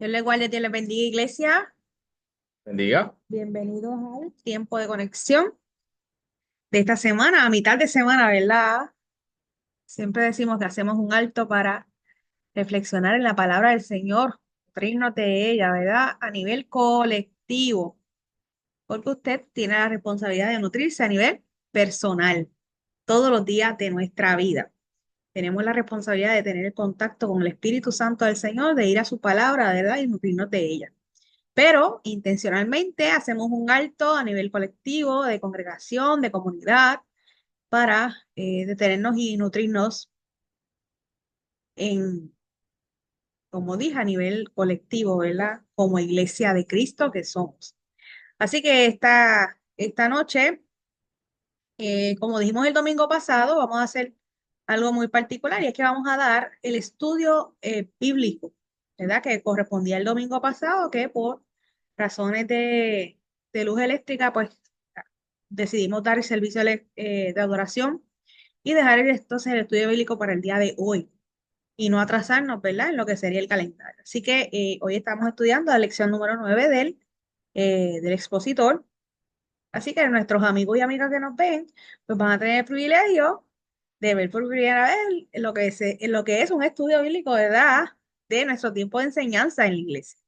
Dios les guarde, Dios les bendiga, iglesia. Bendiga. Bienvenidos al tiempo de conexión de esta semana, a mitad de semana, ¿verdad? Siempre decimos que hacemos un alto para reflexionar en la palabra del Señor, nutrirnos de ella, ¿verdad? A nivel colectivo, porque usted tiene la responsabilidad de nutrirse a nivel personal, todos los días de nuestra vida. Tenemos la responsabilidad de tener el contacto con el Espíritu Santo del Señor, de ir a su palabra, ¿verdad? Y nutrirnos de ella. Pero intencionalmente hacemos un alto a nivel colectivo, de congregación, de comunidad, para detenernos y nutrirnos en, como dije, a nivel colectivo, ¿verdad? Como iglesia de Cristo que somos. Así que esta noche, como dijimos el domingo pasado, vamos a hacer algo muy particular y es que vamos a dar el estudio bíblico, ¿verdad? Que correspondía el domingo pasado, que por razones de luz eléctrica, pues decidimos dar el servicio de adoración y dejar entonces el estudio bíblico para el día de hoy y no atrasarnos, ¿verdad? En lo que sería el calendario. Así que hoy estamos estudiando la lección número 9 del expositor. Así que nuestros amigos y amigas que nos ven, pues van a tener el privilegio de ver por primera vez lo que es un estudio bíblico, ¿verdad? De nuestro tiempo de enseñanza en la iglesia.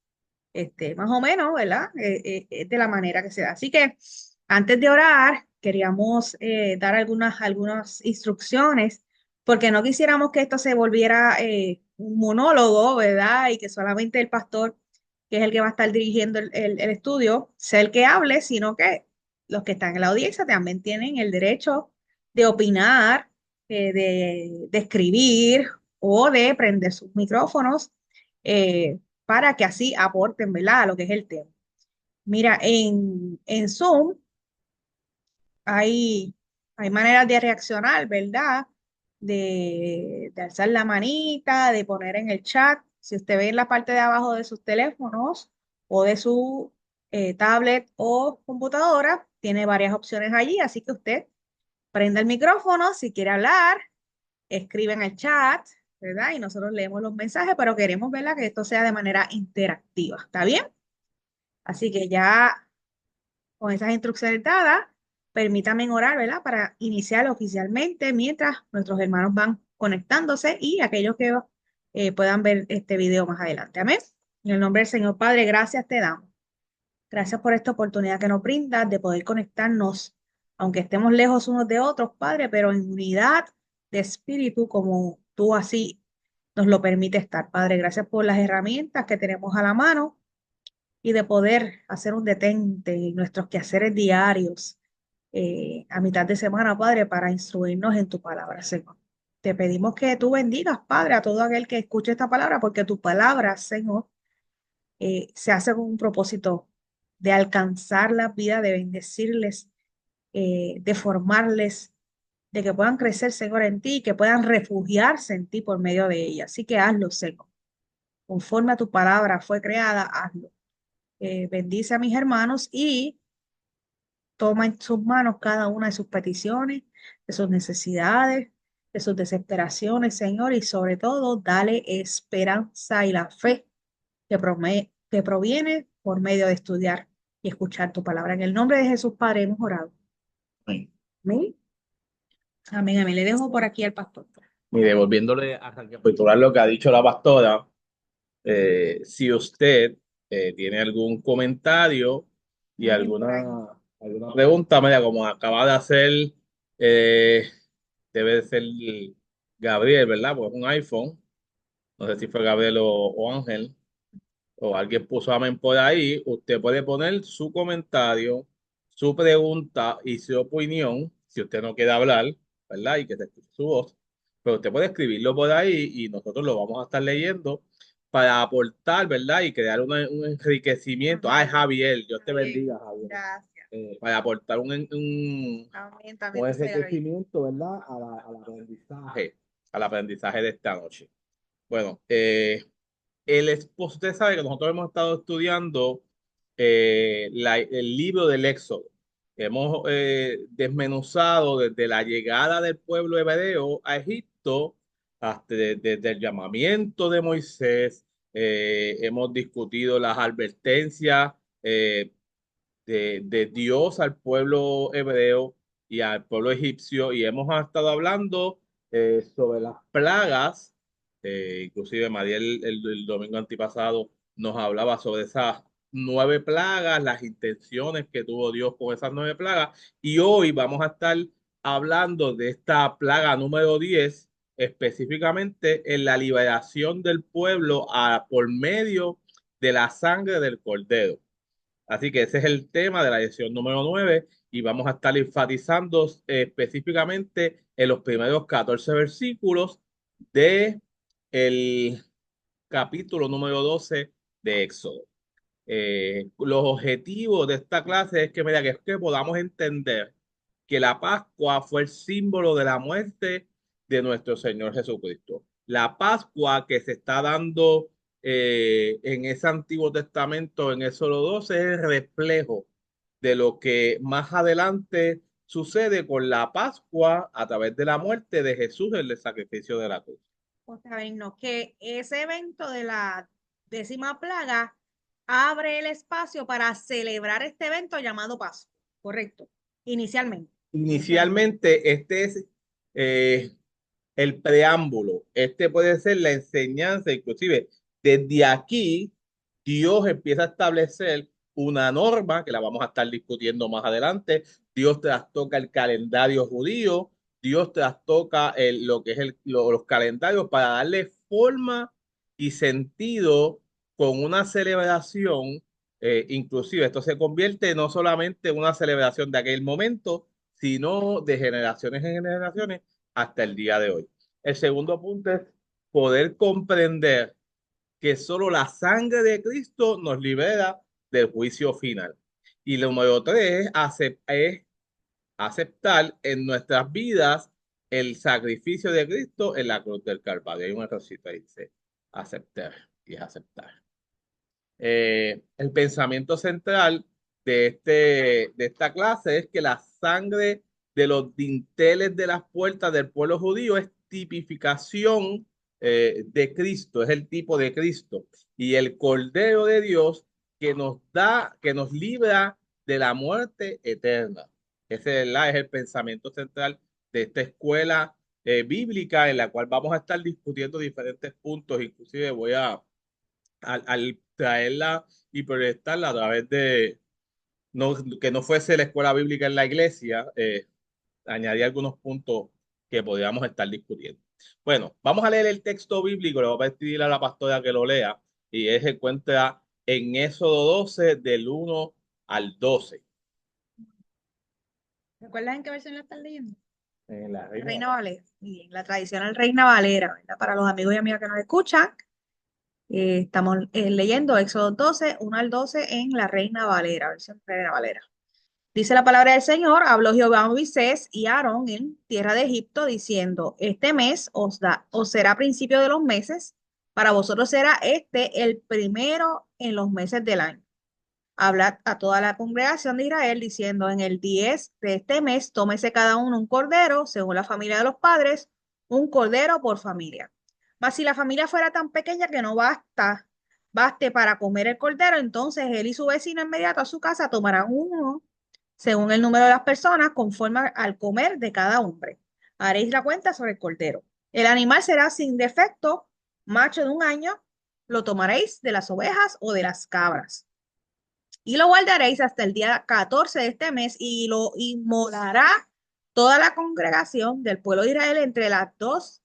Más o menos, ¿verdad? De la manera que se da. Así que antes de orar, queríamos dar algunas instrucciones, porque no quisiéramos que esto se volviera un monólogo, ¿verdad? Y que solamente el pastor, que es el que va a estar dirigiendo el estudio, sea el que hable, sino que los que están en la audiencia también tienen el derecho de opinar, de escribir o de prender sus micrófonos. Para que así aporten, ¿verdad? A lo que es el tema. Mira, en Zoom hay, hay maneras de reaccionar, ¿verdad? De alzar la manita, de poner en el chat. Si usted ve en la parte de abajo de sus teléfonos o de su tablet o computadora, tiene varias opciones allí, así que usted prenda el micrófono si quiere hablar, escribe en el chat, ¿verdad? Y nosotros leemos los mensajes, pero queremos, ¿verdad? Que esto sea de manera interactiva, ¿está bien? Así que ya con esas instrucciones dadas, permítanme orar, ¿verdad? Para iniciar oficialmente mientras nuestros hermanos van conectándose y aquellos que puedan ver este video más adelante. Amén. En el nombre del Señor Padre, gracias te damos. Gracias por esta oportunidad que nos brindas de poder conectarnos, aunque estemos lejos unos de otros, Padre, pero en unidad de espíritu como tú así nos lo permite estar, Padre. Gracias por las herramientas que tenemos a la mano y de poder hacer un detente en nuestros quehaceres diarios a mitad de semana, Padre, para instruirnos en tu palabra, Señor. Te pedimos que tú bendigas, Padre, a todo aquel que escuche esta palabra, porque tu palabra, Señor, se hace con un propósito de alcanzar la vida, de bendecirles, de formarles, de que puedan crecer, Señor, en ti, que puedan refugiarse en ti por medio de ella. Así que hazlo, Señor. Conforme a tu palabra fue creada, hazlo. Bendice a mis hermanos y toma en sus manos cada una de sus peticiones, de sus necesidades, de sus desesperaciones, Señor, y sobre todo, dale esperanza y la fe que proviene por medio de estudiar y escuchar tu palabra. En el nombre de Jesús, Padre, hemos orado. Amén. Amén. Amén. Amén. Le dejo por aquí al pastor. Mire, volviéndole a recapitular lo que ha dicho la pastora, si usted tiene algún comentario y alguna pregunta, mira, como acaba de hacer, eh, debe de ser Gabriel, ¿verdad? Pues es un iPhone. No sé si fue Gabriel o Ángel, o alguien puso amén por ahí. Usted puede poner su comentario, su pregunta y su opinión, si usted no quiere hablar, ¿verdad? Y que se escuche su voz, pero usted puede escribirlo por ahí y nosotros lo vamos a estar leyendo para aportar, ¿verdad? Y crear un enriquecimiento. Ay, Amén. Javier, Dios te Amén. bendiga, Javier. Gracias. Para aportar Amén. También un te sea bien. enriquecimiento, ¿verdad? Al aprendizaje de esta noche. Bueno, usted sabe que nosotros hemos estado estudiando el libro del Éxodo. Hemos desmenuzado desde la llegada del pueblo hebreo a Egipto hasta desde el llamamiento de Moisés, hemos discutido las advertencias eh, de Dios al pueblo hebreo y al pueblo egipcio y hemos estado hablando sobre las plagas, inclusive María el domingo antipasado nos hablaba sobre esas 9 plagas, las intenciones que tuvo Dios con esas 9 plagas y hoy vamos a estar hablando de esta plaga número 10 específicamente en la liberación del pueblo por medio de la sangre del cordero. Así que ese es el tema de la lección número 9 y vamos a estar enfatizando específicamente en los primeros 14 versículos de el capítulo número 12 de Éxodo. Los objetivos de esta clase es que, mira, que podamos entender que la Pascua fue el símbolo de la muerte de nuestro Señor Jesucristo. La Pascua que se está dando en ese Antiguo Testamento, en Éxodo 12, es el reflejo de lo que más adelante sucede con la Pascua a través de la muerte de Jesús en el sacrificio de la cruz. O sea, no, que ese evento de la 10ª plaga abre el espacio para celebrar este evento llamado Pascua, correcto, inicialmente. Inicialmente, este es eh, el preámbulo. Este puede ser la enseñanza, inclusive desde aquí Dios empieza a establecer una norma que la vamos a estar discutiendo más adelante. Dios trastoca el calendario judío, Dios trastoca lo que es los calendarios para darle forma y sentido con una celebración. Inclusive esto se convierte no solamente en una celebración de aquel momento, sino de generaciones en generaciones hasta el día de hoy. El segundo punto es poder comprender que solo la sangre de Cristo nos libera del juicio final. Y lo número 3 es aceptar en nuestras vidas el sacrificio de Cristo en la cruz del Calvario. Hay un errorcito ahí, dice aceptar y es aceptar. El pensamiento central de esta clase es que la sangre de los dinteles de las puertas del pueblo judío es tipificación de Cristo, es el tipo de Cristo. Y el Cordero de Dios que nos libra de la muerte eterna. Ese es el pensamiento central de esta escuela bíblica en la cual vamos a estar discutiendo diferentes puntos. Inclusive voy al traerla y proyectarla a través de, no, que no fuese la escuela bíblica en la iglesia, añadí algunos puntos que podríamos estar discutiendo. Bueno, vamos a leer el texto bíblico, le voy a pedir a la pastora que lo lea, y se encuentra en Éxodo 12, del 1 al 12. ¿Recuerdas en qué versión la están leyendo? En la Reina. Reina Valera. Bien, la tradicional Reina Valera, ¿verdad? Para los amigos y amigas que nos escuchan, estamos leyendo Éxodo 12, 1 al 12 en la Reina Valera, versión Reina Valera. Dice la palabra del Señor, habló Jehová a Moisés y a Aarón en tierra de Egipto, diciendo, este mes os será principio de los meses, para vosotros será este el primero en los meses del año. Hablad a toda la congregación de Israel, diciendo, en el 10 de este mes, tómese cada uno un cordero, según la familia de los padres, un cordero por familia. Mas si la familia fuera tan pequeña que no baste para comer el cordero, entonces él y su vecino inmediato a su casa tomarán uno según el número de las personas, conforme al comer de cada hombre. Haréis la cuenta sobre el cordero. El animal será sin defecto, macho de un año, lo tomaréis de las ovejas o de las cabras. Y lo guardaréis hasta el día 14 de este mes y lo inmolará toda la congregación del pueblo de Israel entre las 2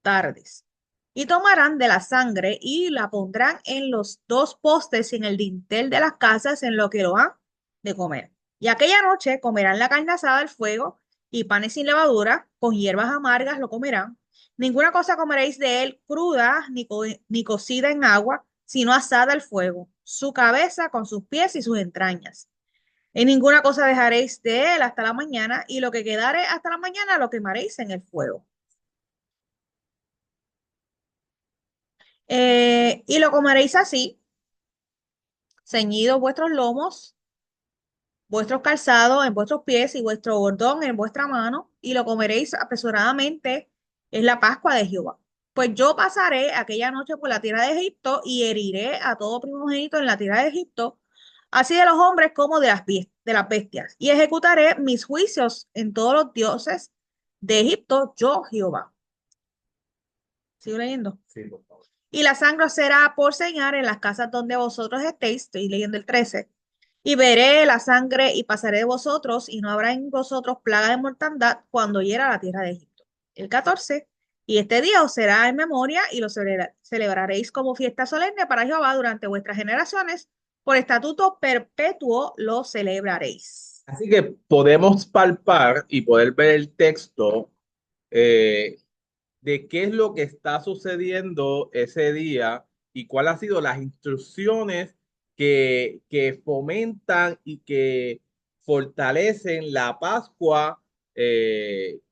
tardes. Y tomarán de la sangre y la pondrán en los 2 postes y en el dintel de las casas en lo que lo han de comer. Y aquella noche comerán la carne asada al fuego y panes sin levadura, con hierbas amargas lo comerán. Ninguna cosa comeréis de él cruda ni cocida en agua, sino asada al fuego, su cabeza con sus pies y sus entrañas. En ninguna cosa dejaréis de él hasta la mañana, y lo que quedare hasta la mañana lo quemaréis en el fuego. Y lo comeréis así, ceñidos vuestros lomos, vuestros calzados en vuestros pies y vuestro bordón en vuestra mano, y lo comeréis apresuradamente, es la Pascua de Jehová. Pues yo pasaré aquella noche por la tierra de Egipto y heriré a todo primogénito en la tierra de Egipto, así de los hombres como de las bestias, y ejecutaré mis juicios en todos los dioses de Egipto, yo Jehová. ¿Sigo leyendo? Sí, por favor. Y la sangre os será por señal en las casas donde vosotros estéis, estoy leyendo el 13, y veré la sangre y pasaré de vosotros, y no habrá en vosotros plaga de mortandad cuando hiera la tierra de Egipto. El 14, y este día os será en memoria y lo celebraréis como fiesta solemne para Jehová durante vuestras generaciones, por estatuto perpetuo lo celebraréis. Así que podemos palpar y poder ver el texto eh, de qué es lo que está sucediendo ese día y cuáles han sido las instrucciones que fomentan y que fortalecen la Pascua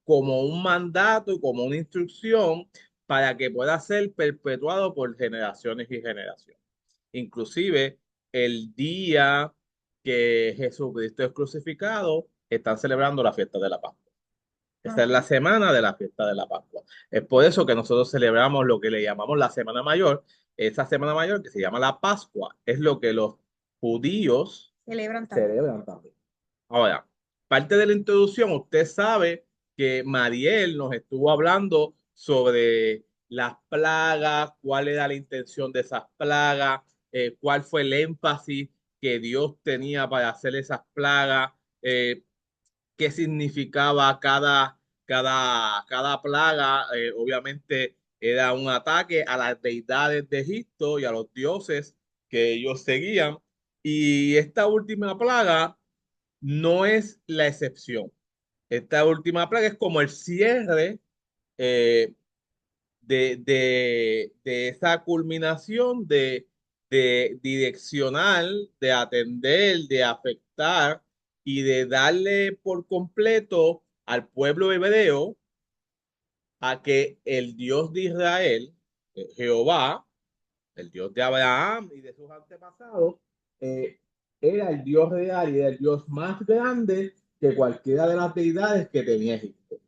como un mandato y como una instrucción para que pueda ser perpetuado por generaciones y generaciones. Inclusive el día que Jesucristo es crucificado, están celebrando la fiesta de la Pascua. Esta es la Ajá. semana de la fiesta de la Pascua. Es por eso que nosotros celebramos lo que le llamamos la Semana Mayor. Esa Semana Mayor que se llama la Pascua es lo que los judíos Celebran también. celebran también. Ahora, parte de la introducción, usted sabe que Mariel nos estuvo hablando sobre las plagas, cuál era la intención de esas plagas, cuál fue el énfasis que Dios tenía para hacer esas plagas, qué significaba cada plaga. Obviamente era un ataque a las deidades de Egipto y a los dioses que ellos seguían. Y esta última plaga no es la excepción. Esta última plaga es como el cierre eh, de esa culminación de direccional, de atender, de afectar y de darle por completo al pueblo hebreo a que el Dios de Israel, Jehová, el Dios de Abraham y de sus antepasados, eh, era el Dios real y era el Dios más grande que cualquiera de las deidades que tenía Egipto.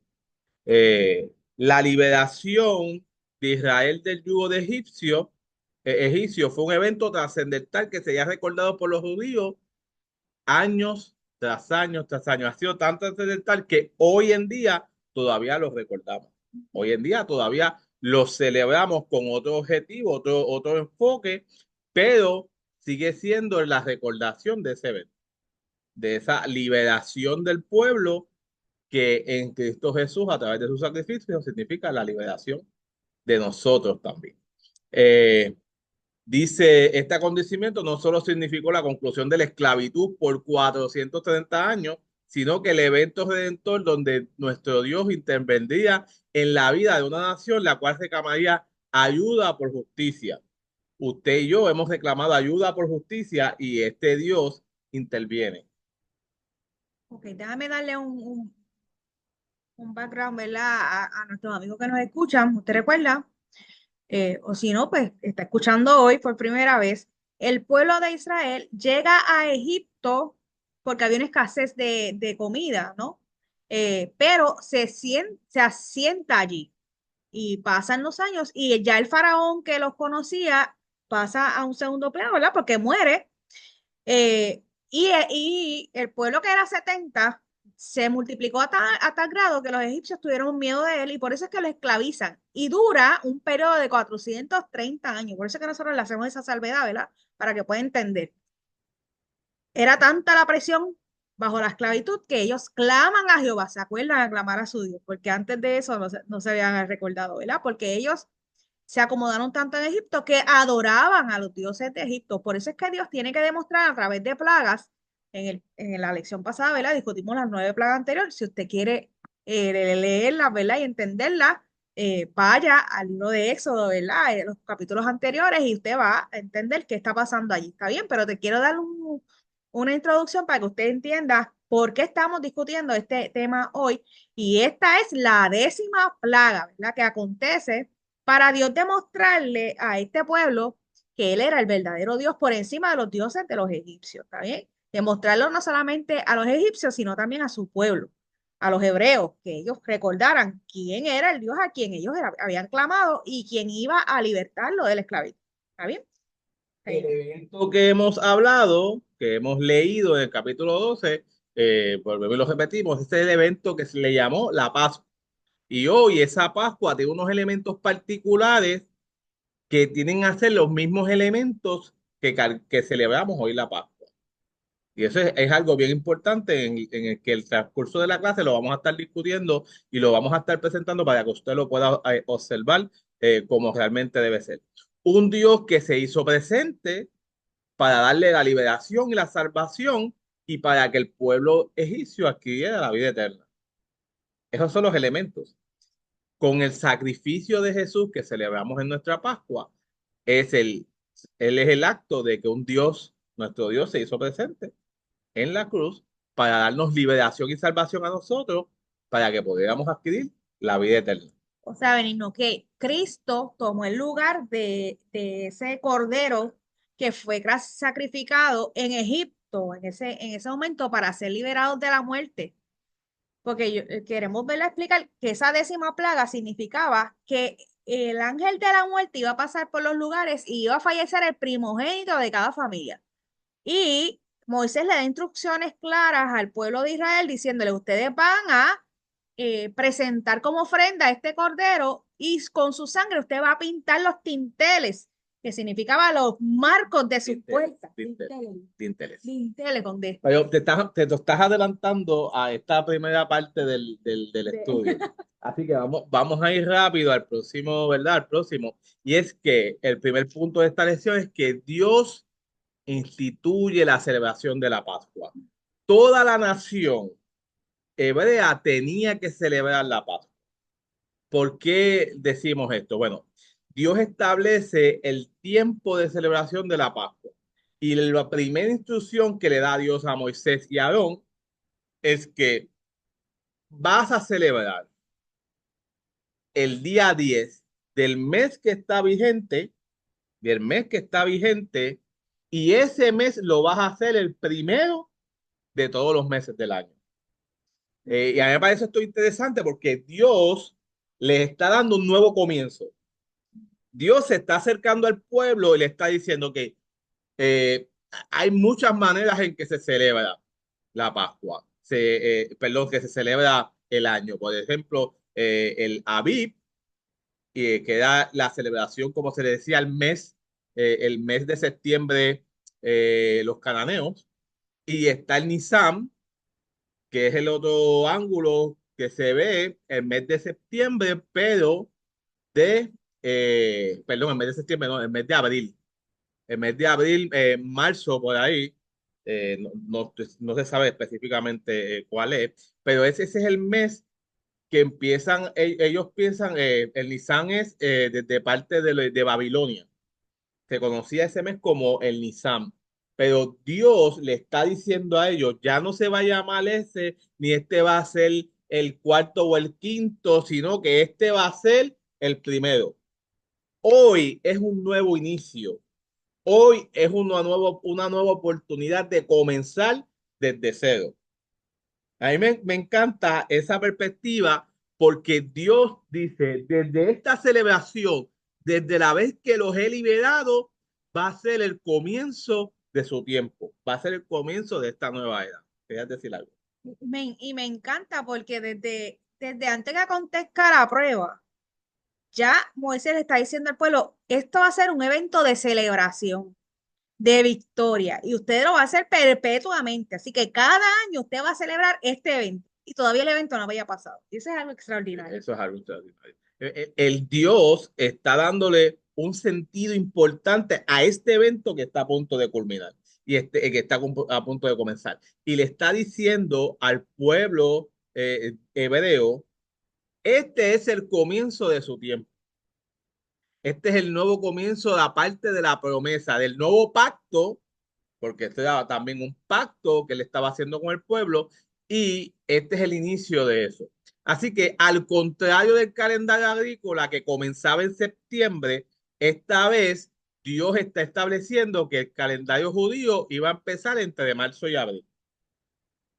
La liberación de Israel del yugo de egipcio fue un evento trascendental que sería recordado por los judíos años tras años tras años. Ha sido tan trascendental que hoy en día todavía lo recordamos. Hoy en día todavía lo celebramos con otro objetivo, otro enfoque, pero sigue siendo la recordación de ese evento, de esa liberación del pueblo que en Cristo Jesús, a través de su sacrificio, significa la liberación de nosotros también. Eh, Dice, este acontecimiento no solo significó la conclusión de la esclavitud por 430 años, sino que el evento redentor donde nuestro Dios intervendría en la vida de una nación, la cual reclamaría ayuda por justicia. Usted y yo hemos reclamado ayuda por justicia y este Dios interviene. Ok, déjame darle un background, ¿verdad? A nuestros amigos que nos escuchan. ¿Usted recuerda? O si no, pues está escuchando hoy por primera vez. El pueblo de Israel llega a Egipto porque había una escasez de comida, ¿no? Pero se asienta allí y pasan los años y ya el faraón que los conocía pasa a un segundo plano, ¿verdad? Porque muere. Y el pueblo que era 70 se multiplicó a tal grado que los egipcios tuvieron miedo de él y por eso es que lo esclavizan. Y dura un periodo de 430 años. Por eso es que nosotros le hacemos esa salvedad, ¿verdad? Para que pueda entender. Era tanta la presión bajo la esclavitud que ellos claman a Jehová, se acuerdan a clamar a su Dios, porque antes de eso no se habían recordado, ¿verdad? Porque ellos se acomodaron tanto en Egipto que adoraban a los dioses de Egipto. Por eso es que Dios tiene que demostrar a través de plagas. En la lección pasada, ¿verdad? Discutimos las 9 plagas anteriores. Si usted quiere leerlas, ¿verdad? Y entenderlas, vaya al libro de Éxodo, ¿verdad? Los capítulos anteriores y usted va a entender qué está pasando allí. ¿Está bien? Pero te quiero dar una introducción para que usted entienda por qué estamos discutiendo este tema hoy. Y esta es la 10ª plaga, ¿verdad? Que acontece para Dios demostrarle a este pueblo que Él era el verdadero Dios por encima de los dioses de los egipcios, ¿está bien? Demostrarlo no solamente a los egipcios, sino también a su pueblo. a los hebreos, que ellos recordaran quién era el Dios a quien ellos habían clamado y quién iba a libertarlo de la esclavitud. ¿Está bien? El Seguimos. evento que hemos hablado, que hemos leído en el capítulo 12, volvemos y lo repetimos, este es el evento que se le llamó la Pascua. Y hoy esa Pascua tiene unos elementos particulares que tienen a ser los mismos elementos que celebramos hoy la Pascua. Y eso es algo bien importante en el que el transcurso de la clase lo vamos a estar discutiendo y lo vamos a estar presentando para que usted lo pueda observar como realmente debe ser. Un Dios que se hizo presente para darle la liberación y la salvación y para que el pueblo egipcio adquiriera la vida eterna. Esos son los elementos. Con el sacrificio de Jesús que celebramos en nuestra Pascua, es él es el acto de que un Dios, nuestro Dios, se hizo presente en la cruz para darnos liberación y salvación a nosotros para que pudiéramos adquirir la vida eterna. O sea, Benigno, que Cristo tomó el lugar de ese cordero que fue sacrificado en Egipto en ese momento para ser liberados de la muerte. Porque queremos verla explicar que esa décima plaga significaba que el ángel de la muerte iba a pasar por los lugares y iba a fallecer el primogénito de cada familia. Y Moisés le da instrucciones claras al pueblo de Israel diciéndole, ustedes van a presentar como ofrenda este cordero y con su sangre usted va a pintar los tinteles, que significaba los marcos de sus puertas. Dinteles. Dinteles con D. Pero te estás adelantando a esta primera parte del estudio. Así que vamos a ir rápido al próximo, ¿verdad? Al próximo. Y es que el primer punto de esta lección es que Dios instituye la celebración de la Pascua. Toda la nación hebrea tenía que celebrar la Pascua. ¿Por qué decimos esto? Bueno, Dios establece el tiempo de celebración de la Pascua. Y la primera instrucción que le da Dios a Moisés y a Aarón es que vas a celebrar el día 10 del mes que está vigente, del mes que está vigente, y ese mes lo vas a hacer el primero de todos los meses del año. Y a mí me parece esto interesante porque Dios le está dando un nuevo comienzo. Dios se está acercando al pueblo y le está diciendo que eh, hay muchas maneras en que se celebra la Pascua. Perdón, que se celebra el año. Por ejemplo, el Aviv, que era la celebración, como se le decía, el mes de septiembre, los cananeos. Y está el Nisan, que es el otro ángulo que se ve el mes de septiembre, pero perdón, el mes de septiembre, no, el mes de abril. El mes de abril, marzo, por ahí, no se sabe específicamente cuál es, pero ese es el mes que empiezan, ellos piensan, el Nisan es de parte de Babilonia. Se conocía ese mes como el Nisan, pero Dios le está diciendo a ellos, ya no se va a llamar ese, ni este va a ser el cuarto o el quinto, sino que este va a ser el primero. Hoy es un nuevo inicio. Hoy es una nueva oportunidad de comenzar desde cero. A mí me encanta esa perspectiva porque Dios dice, desde esta celebración, desde la vez que los he liberado, va a ser el comienzo de su tiempo, va a ser el comienzo de esta nueva era. ¿Querías decir algo? Y me encanta porque desde antes que acontezca la prueba, ya Moisés le está diciendo al pueblo, esto va a ser un evento de celebración, de victoria, y usted lo va a hacer perpetuamente. Así que cada año usted va a celebrar este evento. Y todavía el evento no había pasado. Y eso es algo extraordinario. Eso es algo extraordinario. El Dios está dándole un sentido importante a este evento que está a punto de culminar y que está a punto de comenzar. Y le está diciendo al pueblo hebreo, este es el comienzo de su tiempo. Este es el nuevo comienzo de la parte de la promesa, del nuevo pacto, porque este era también un pacto que le estaba haciendo con el pueblo, y este es el inicio de eso. Así que al contrario del calendario agrícola que comenzaba en septiembre, esta vez Dios está estableciendo que el calendario judío iba a empezar entre marzo y abril.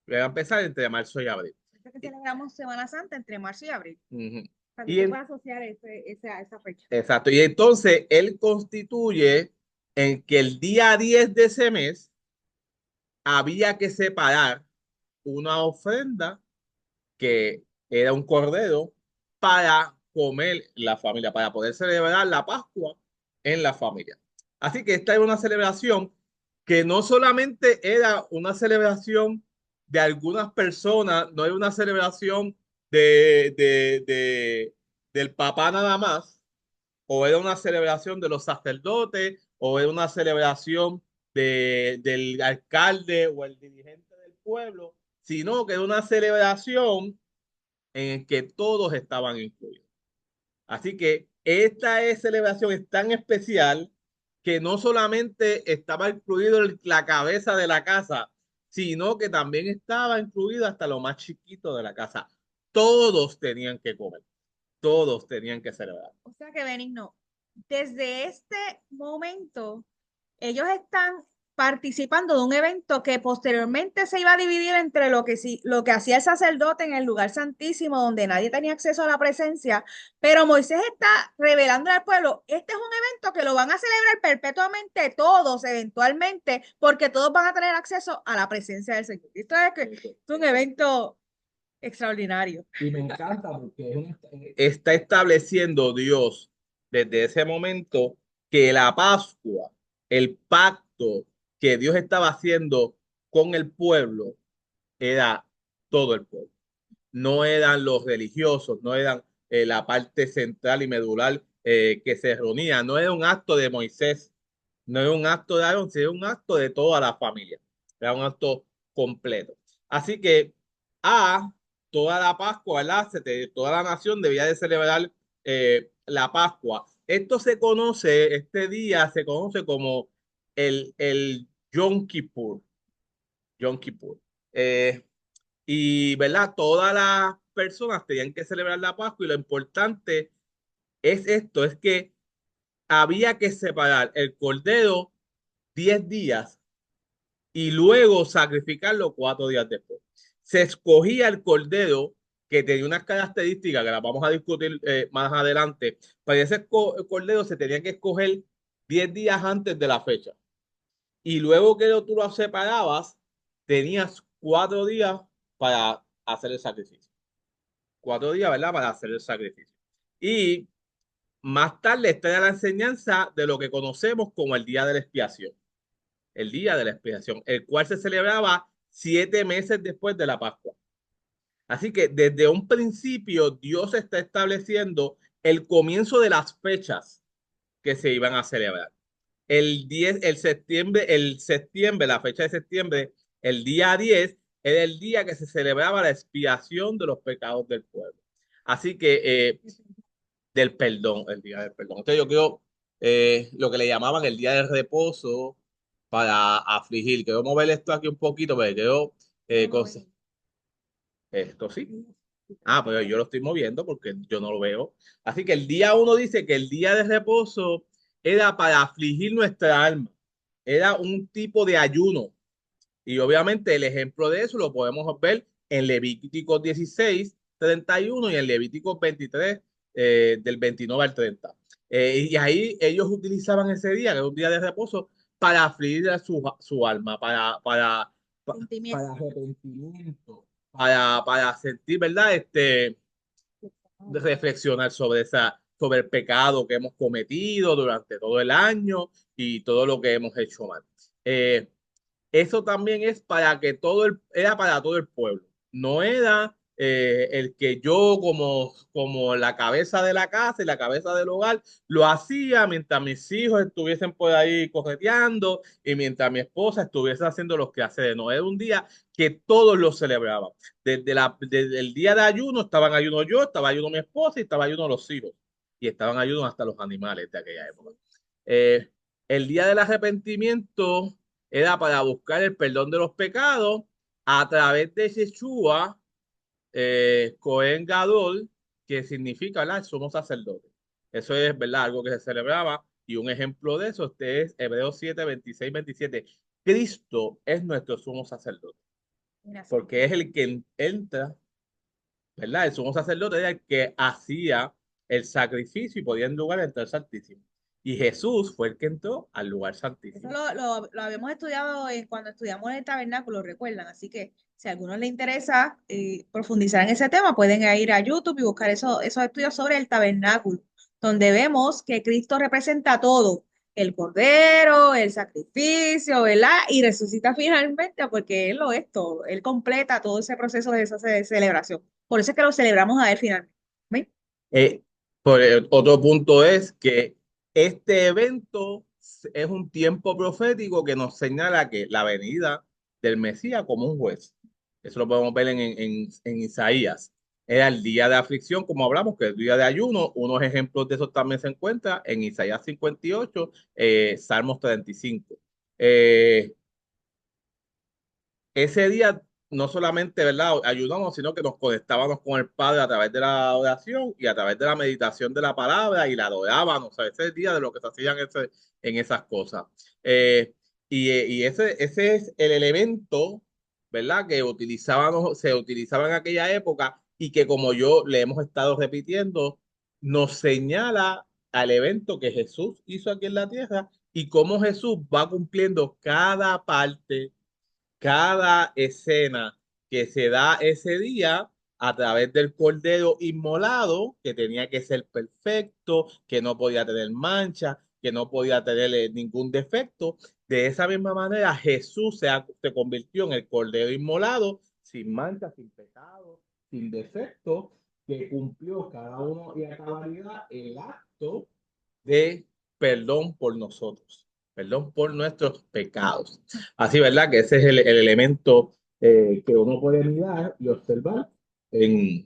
Iba a empezar entre marzo y abril. es que celebramos Semana Santa entre marzo y abril, Ujú. para que Y usted en- pueda asociar esa fecha. exacto. Y entonces él constituye en que el día 10 de ese mes había que separar una ofrenda que era un cordero para comer la familia, para poder celebrar la Pascua en la familia. Así que esta era una celebración que no solamente era una celebración de algunas personas, no era una celebración del papá nada más, o era una celebración de los sacerdotes, o era una celebración del alcalde o el dirigente del pueblo, sino que era una celebración en que todos estaban incluidos. Así que celebración es tan especial que no solamente estaba incluido la cabeza de la casa, sino que también estaba incluido hasta lo más chiquito de la casa. Todos tenían que comer, todos tenían que celebrar. O sea que Benigno, desde este momento, ellos están participando de un evento que posteriormente se iba a dividir entre lo que hacía el sacerdote en el lugar santísimo, donde nadie tenía acceso a la presencia, pero Moisés está revelando al pueblo, este es un evento que lo van a celebrar perpetuamente todos, eventualmente, porque todos van a tener acceso a la presencia del Señor. Esto es un evento extraordinario. Y me encanta porque está estableciendo Dios desde ese momento que la Pascua, el pacto que Dios estaba haciendo con el pueblo, era todo el pueblo. No eran los religiosos, no eran la parte central y medular que se reunía, no era un acto de Moisés, no era un acto de Aarón, sino un acto de toda la familia, era un acto completo. Así que a toda la Pascua, ¿verdad? Toda la nación debía de celebrar la Pascua. Esto se conoce, este día se conoce como el Yom Kippur. Yom Kippur. Eh, y, ¿verdad? Todas las personas tenían que celebrar la Pascua y lo importante es esto, es que había que separar el cordero 10 días y luego sacrificarlo 4 días después. Se escogía el cordero que tenía unas características que las vamos a discutir más adelante. Para ese cordero se tenía que escoger 10 días antes de la fecha. Y luego que tú lo separabas, tenías 4 días para hacer el sacrificio. 4 días, ¿verdad? Para hacer el sacrificio. Y más tarde está la enseñanza de lo que conocemos como el día de la expiación. El día de la expiación, el cual se celebraba 7 meses después de la Pascua. Así que desde un principio Dios está estableciendo el comienzo de las fechas que se iban a celebrar. El septiembre, la fecha de septiembre, el día 10 era el día que se celebraba la expiación de los pecados del pueblo. Así que del perdón, el día del perdón. Entonces yo creo lo que le llamaban el día del reposo para afligir. Quiero mover esto aquí un poquito, pero creo cosas. Esto sí. Ah, pero yo lo estoy moviendo porque yo no lo veo. Así que el día uno dice que el día de reposo era para afligir nuestra alma. Era un tipo de ayuno. Y obviamente el ejemplo de eso lo podemos ver en Levítico 16:31 y en Levítico 23, del 29 al 30. Y ahí ellos utilizaban ese día, que era un día de reposo, para afligir a su alma, para arrepentimiento, para sentir, ¿verdad? Reflexionar sobre el pecado que hemos cometido durante todo el año y todo lo que hemos hecho mal. Eh, Eso también es para que era para todo el pueblo. No era el que yo como la cabeza de la casa y la cabeza del hogar lo hacía mientras mis hijos estuviesen por ahí correteando y mientras mi esposa estuviese haciendo los quehaceres. No, era un día que todos lo celebraban. Desde el día de ayuno estaban ayuno yo, estaba ayuno mi esposa y estaba ayuno los hijos. Y estaban ayuno hasta los animales de aquella época. Eh, el día del arrepentimiento era para buscar el perdón de los pecados a través de Yeshua, Cohen Gadol, que significa, ¿verdad? Somos sacerdotes. Eso es, ¿verdad? Algo que se celebraba y un ejemplo de eso este es Hebreos 7:26-27. Cristo es nuestro sumo sacerdote, Mira, porque es el que entra. ¿verdad? El sumo sacerdote era el que hacía el sacrificio y podía en lugar entrar al Santísimo. Y Jesús fue el que entró al lugar Eso santísimo. lo habíamos estudiado cuando estudiamos el tabernáculo, recuerdan. Así que si a algunos les interesa profundizar en ese tema, pueden ir a YouTube y buscar esos estudios sobre el tabernáculo, donde vemos que Cristo representa todo, el cordero, el sacrificio, ¿verdad? Y resucita finalmente porque Él lo es todo, Él completa todo ese proceso de esa celebración. Por eso es que lo celebramos a Él finalmente. ¿Ven? Eh, Otro punto es que este evento es un tiempo profético que nos señala que la venida del Mesías como un juez. Eso lo podemos ver en Isaías. Era el día de aflicción, como hablamos, que es el día de ayuno. Unos ejemplos de eso también se encuentran en Isaías 58, Salmos 35. Eh, Ese día no solamente, ¿verdad?, ayudamos, sino que nos conectábamos con el Padre a través de la oración y a través de la meditación de la palabra y la adorábamos. O sea, ese día de lo que se hacían en esas cosas. Eh, y ese es el elemento, ¿verdad?, que se utilizaba en aquella época y que, como yo le hemos estado repitiendo, nos señala al evento que Jesús hizo aquí en la tierra y cómo Jesús va cumpliendo cada escena que se da ese día a través del cordero inmolado, que tenía que ser perfecto, que no podía tener mancha, que no podía tener ningún defecto. De esa misma manera, Jesús se convirtió en el cordero inmolado, sin mancha, sin pecado, sin defecto, que cumplió cada uno y a cabalidad el acto de perdón por nosotros, perdón por nuestros pecados. Así, ¿verdad? Que ese es el elemento que uno puede mirar y observar en,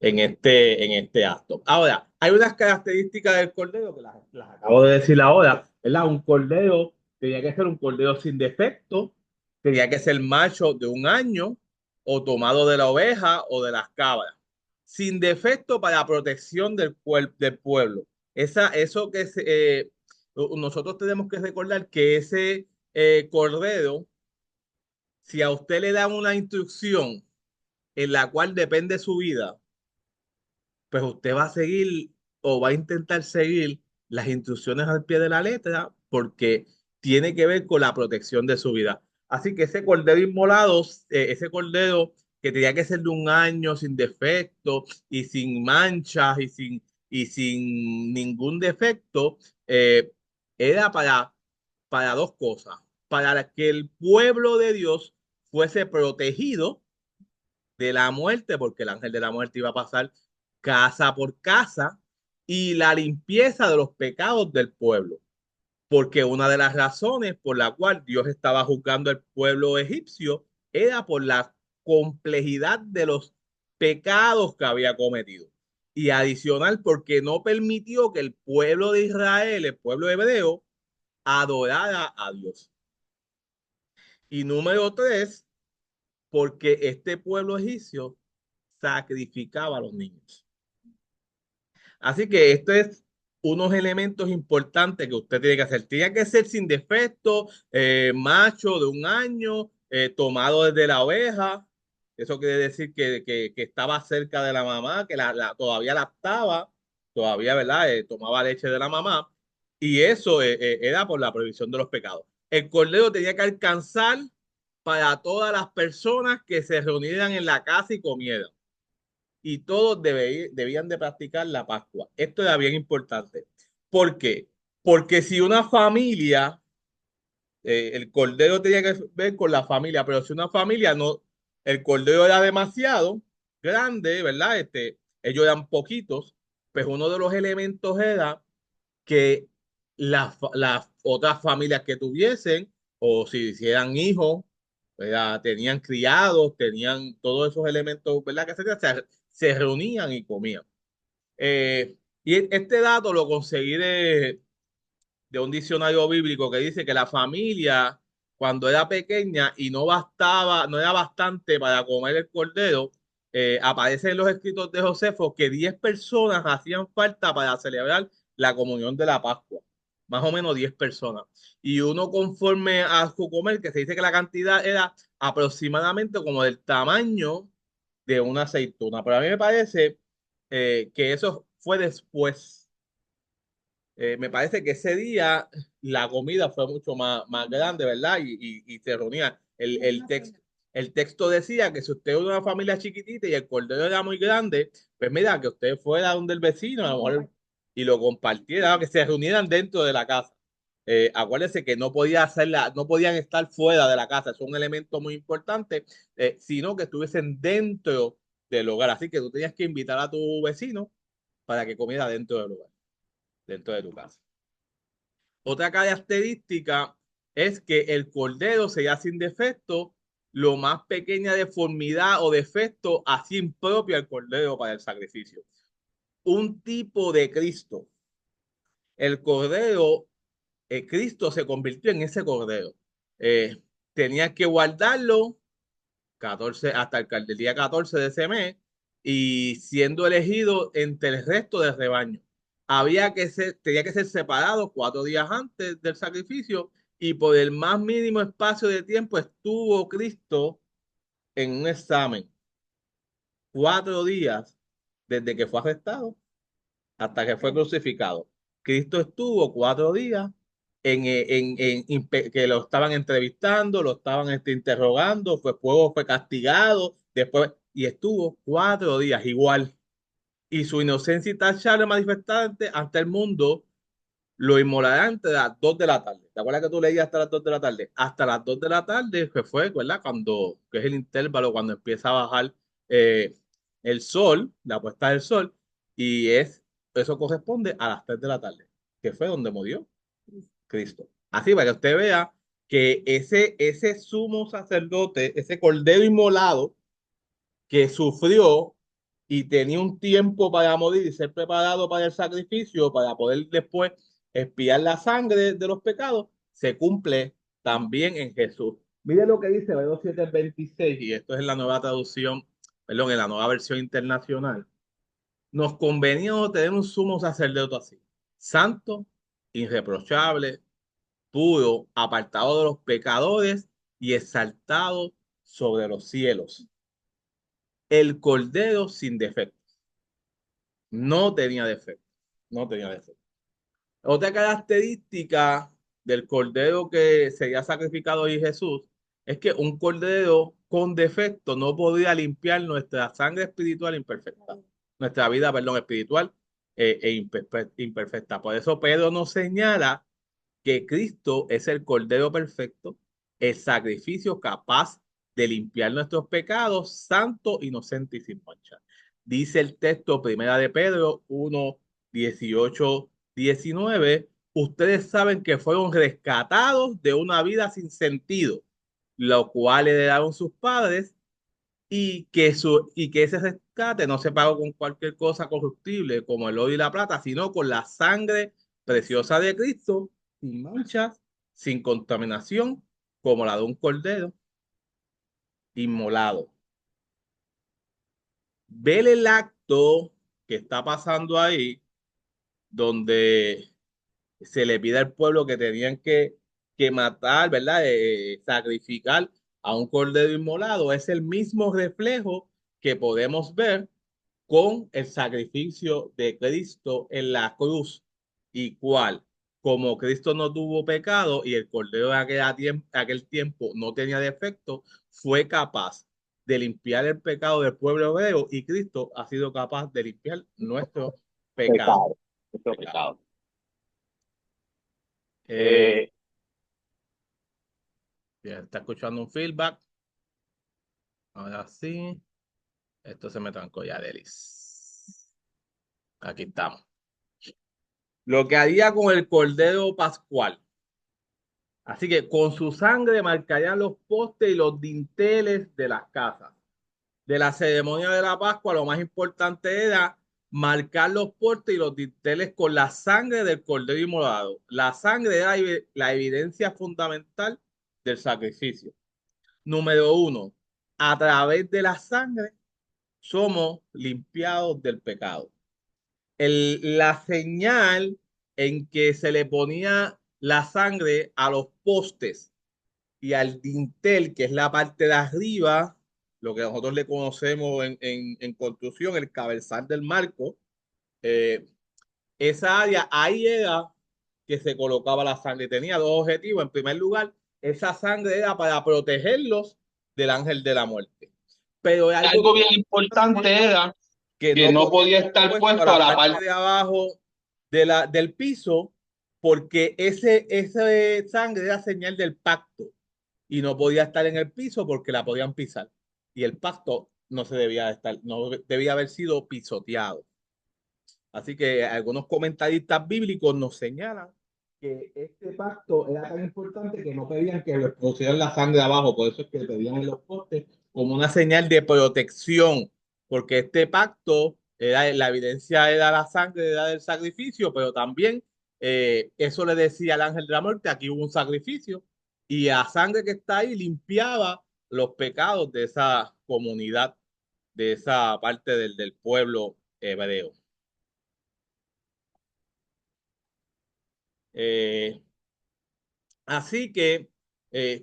en este acto. Ahora, hay unas características del cordero que las acabo de decir ahora, ¿verdad? Un cordero tenía que ser un cordero sin defecto, tenía que ser macho de un año o tomado de la oveja o de las cabras, sin defecto para protección del pueblo. Eso que nosotros tenemos que recordar que ese cordero, si a usted le dan una instrucción en la cual depende su vida, pues usted va a seguir o va a intentar seguir las instrucciones al pie de la letra porque tiene que ver con la protección de su vida. Así que ese cordero inmolado, ese cordero que tenía que ser de un año sin defecto y sin manchas y sin ningún defecto, era para dos cosas. Para que el pueblo de Dios fuese protegido de la muerte, porque el ángel de la muerte iba a pasar casa por casa, y la limpieza de los pecados del pueblo, porque una de las razones por la cual Dios estaba juzgando al pueblo egipcio era por la complejidad de los pecados que había cometido. Y adicional, porque no permitió que el pueblo de Israel, el pueblo hebreo, adorara a Dios. Y número tres, porque este pueblo egipcio sacrificaba a los niños. Así que esto es unos elementos importantes que usted tiene que hacer. Tiene que ser sin defecto, macho de un año, tomado desde la oveja. Eso quiere decir que estaba cerca de la mamá, que todavía lactaba, todavía, ¿verdad? Tomaba leche de la mamá. Y eso era por la prohibición de los pecados. El cordero tenía que alcanzar para todas las personas que se reunieran en la casa y comieran y todos debían de practicar la Pascua. Esto era bien importante. ¿Por qué? Porque si una familia, el cordero tenía que ver con la familia, pero si una familia no, el cordero era demasiado grande, ¿verdad? Ellos eran poquitos, pues uno de los elementos era que las otras familias que tuviesen, o si hicieran hijos, ¿verdad? Tenían criados, tenían todos esos elementos, ¿verdad? Se reunían y comían. Y este dato lo conseguí de un diccionario bíblico que dice que la familia, cuando era pequeña y no bastaba, no era bastante para comer el cordero, aparece en los escritos de Josefo que 10 personas hacían falta para celebrar la comunión de la Pascua. Más o menos 10 personas. Y uno conforme a su comer, que se dice que la cantidad era aproximadamente como del tamaño de una aceituna. Pero a mí me parece que eso fue después. Me parece que ese día la comida fue mucho más grande, ¿verdad? Y se reunía. El texto decía que si usted es una familia chiquitita y el cordero era muy grande, pues mira, que usted fuera donde el vecino, a lo mejor, y lo compartiera, que se reunieran dentro de la casa. Acuérdense que no podían estar fuera de la casa, es un elemento muy importante, sino que estuviesen dentro del hogar. Así que tú tenías que invitar a tu vecino para que comiera dentro del hogar, dentro de tu casa. Otra característica es que el cordero sería sin defecto, lo más pequeña deformidad o defecto así impropio al cordero para el sacrificio. Un tipo de Cristo. El cordero, Cristo se convirtió en ese cordero. Eh, Tenía que guardarlo 14, hasta el día 14 de ese mes y siendo elegido entre el resto del rebaño. Tenía que ser separado 4 días antes del sacrificio y por el más mínimo espacio de tiempo estuvo Cristo en un examen. 4 días desde que fue arrestado hasta que fue crucificado. Cristo estuvo 4 días que lo estaban entrevistando, lo estaban interrogando, luego fue castigado, después, y estuvo 4 días igual. Y su inocencia intachable manifestante ante el mundo lo inmolarán entre las 2 de la tarde. ¿Te acuerdas que tú leías hasta las 2 de la tarde? Hasta las 2 de la tarde, que fue, ¿verdad? Que es el intervalo cuando empieza a bajar eh, el sol, la puesta del sol, y eso corresponde a las 3 de la tarde, que fue donde murió Cristo. Así para que usted vea que ese sumo sacerdote, ese cordero inmolado, que sufrió y tenía un tiempo para morir y ser preparado para el sacrificio, para poder después expiar la sangre de los pecados, se cumple también en Jesús. Mire lo que dice Hebreos 7:26, y esto es en la nueva traducción, perdón, en la nueva versión internacional. Nos convenía tener un sumo sacerdote así, santo, irreprochable, puro, apartado de los pecadores y exaltado sobre los cielos. El cordero sin defecto. No tenía defecto. No tenía defecto. Otra característica del cordero que sería sacrificado hoy Jesús es que un cordero con defecto no podría limpiar nuestra sangre espiritual imperfecta, nuestra vida, perdón, espiritual imperfecta. Por eso Pedro nos señala que Cristo es el Cordero perfecto, el sacrificio capaz de limpiar nuestros pecados, santo, inocente y sin mancha. Dice el texto primera de Pedro 1, 18, 19, ustedes saben que fueron rescatados de una vida sin sentido, lo cual heredaron sus padres y que ese rescate no se pagó con cualquier cosa corruptible como el oro y la plata, sino con la sangre preciosa de Cristo, sin manchas, sin contaminación, como la de un cordero inmolado. Ver el acto que está pasando ahí, donde se le pide al pueblo que tenían que matar, ¿verdad? Sacrificar a un cordero inmolado, es el mismo reflejo que podemos ver con el sacrificio de Cristo en la cruz. ¿Y cuál? Como Cristo no tuvo pecado y el cordero de aquel tiempo no tenía defecto, fue capaz de limpiar el pecado del pueblo hebreo y Cristo ha sido capaz de limpiar nuestro pecado. Pecado, nuestro pecado. Eh, ya está escuchando un feedback. Ahora sí. Esto se me trancó ya, Delis. Aquí estamos. Lo que haría con el cordero pascual. Así que con su sangre marcarían los postes y los dinteles de las casas. De la ceremonia de la Pascua, lo más importante era marcar los postes y los dinteles con la sangre del cordero inmolado. La sangre era la evidencia fundamental del sacrificio. Número uno, a través de la sangre somos limpiados del pecado. La señal en que se le ponía la sangre a los postes y al dintel, que es la parte de arriba lo que nosotros le conocemos en construcción, el cabezal del marco. Eh, Esa área, ahí era que se colocaba la sangre. Tenía dos objetivos. En primer lugar, esa sangre era para protegerlos del ángel de la muerte. Pero algo Algo bien importante era que que no no podía podía estar estar puesto a puesto a la la parte parte. de abajo del piso, porque ese sangre era señal del pacto y no podía estar en el piso porque la podían pisar. Y el pacto no se debía estar, no debía haber sido pisoteado. Así que algunos comentaristas bíblicos nos señalan que este pacto era tan importante que no pedían que les pusieran la sangre abajo, por eso es que pedían en los postes como una señal de protección, porque este pacto era la evidencia, era la sangre, era del sacrificio, pero también eso le decía al ángel de la muerte, aquí hubo un sacrificio y la sangre que está ahí limpiaba los pecados de esa comunidad, de esa parte del pueblo hebreo. Eh, Así que,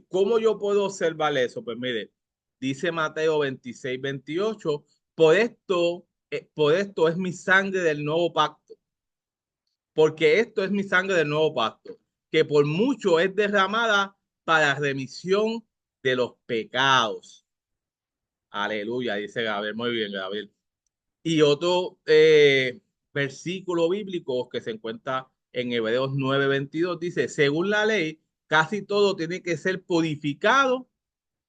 ¿cómo yo puedo observar eso? Pues mire, dice Mateo 26-28, por esto es mi sangre del nuevo pacto, porque esto es mi sangre del nuevo pacto, que por mucho es derramada para remisión de los pecados. Aleluya, dice Gabriel. Muy bien, Gabriel. Y otro versículo bíblico que se encuentra en Hebreos 9:22 dice, según la ley, casi todo tiene que ser purificado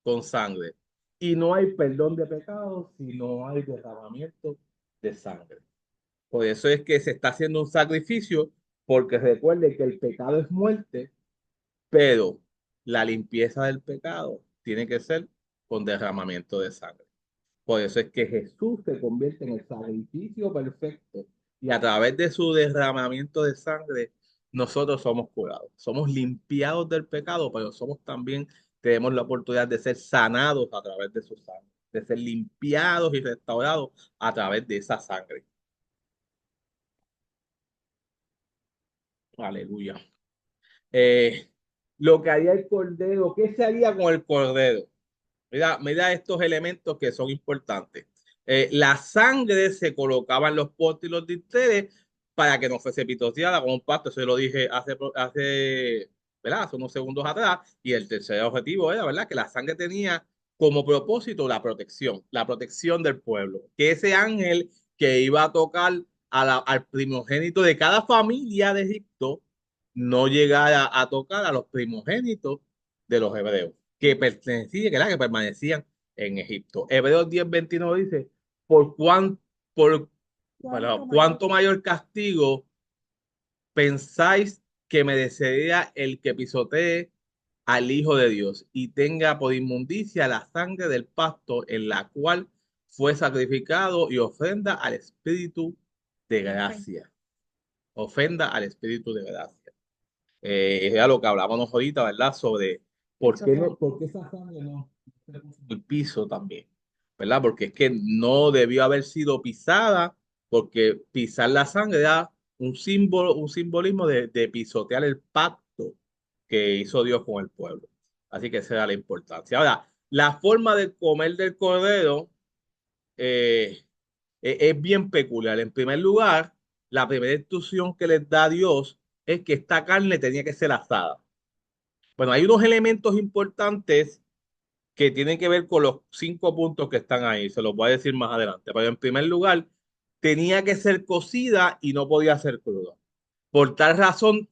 con sangre. Y no hay perdón de pecados si no hay derramamiento de sangre. Por eso es que se está haciendo un sacrificio, porque recuerde que el pecado es muerte, pero la limpieza del pecado tiene que ser con derramamiento de sangre. Por eso es que Jesús se convierte en el sacrificio perfecto y a través de su derramamiento de sangre nosotros somos curados. Somos limpiados del pecado, pero somos también, tenemos la oportunidad de ser sanados a través de su sangre, de ser limpiados y restaurados a través de esa sangre. Aleluya. Eh, lo que haría el cordero, ¿qué se haría con el cordero? Mira estos elementos que son importantes. La sangre se colocaba en los postes y los dinteles para que no fuese pisoteada con un pasto. Eso lo dije ¿verdad? Hace unos segundos atrás. Y el tercer objetivo era, ¿verdad? Que la sangre tenía como propósito la protección del pueblo. Que ese ángel que iba a tocar al primogénito de cada familia de Egipto no llegara a tocar a los primogénitos de los hebreos que pertenecían, que permanecían en Egipto. Hebreos 10:29 dice, por cuán, por ¿Cuánto mayor? cuánto mayor castigo pensáis que merecería el que pisotee al Hijo de Dios y tenga por inmundicia la sangre del pacto en la cual fue sacrificado y ofrenda al Espíritu de gracia. Ofenda al Espíritu de gracia. Era lo que hablábamos ahorita, ¿verdad? Sobre por qué esa sangre no el piso también, ¿verdad? Porque es que no debió haber sido pisada, porque pisar la sangre era un símbolo, un simbolismo de pisotear el pacto que hizo Dios con el pueblo. Así que esa era la importancia. Ahora, la forma de comer del cordero eh, es bien peculiar. En primer lugar, la primera instrucción que les da Dios es que esta carne tenía que ser asada. Bueno, hay unos elementos importantes que tienen que ver con los 5 puntos que están ahí. Se los voy a decir más adelante. Pero en primer lugar, tenía que ser cocida y no podía ser cruda. Por tal razón,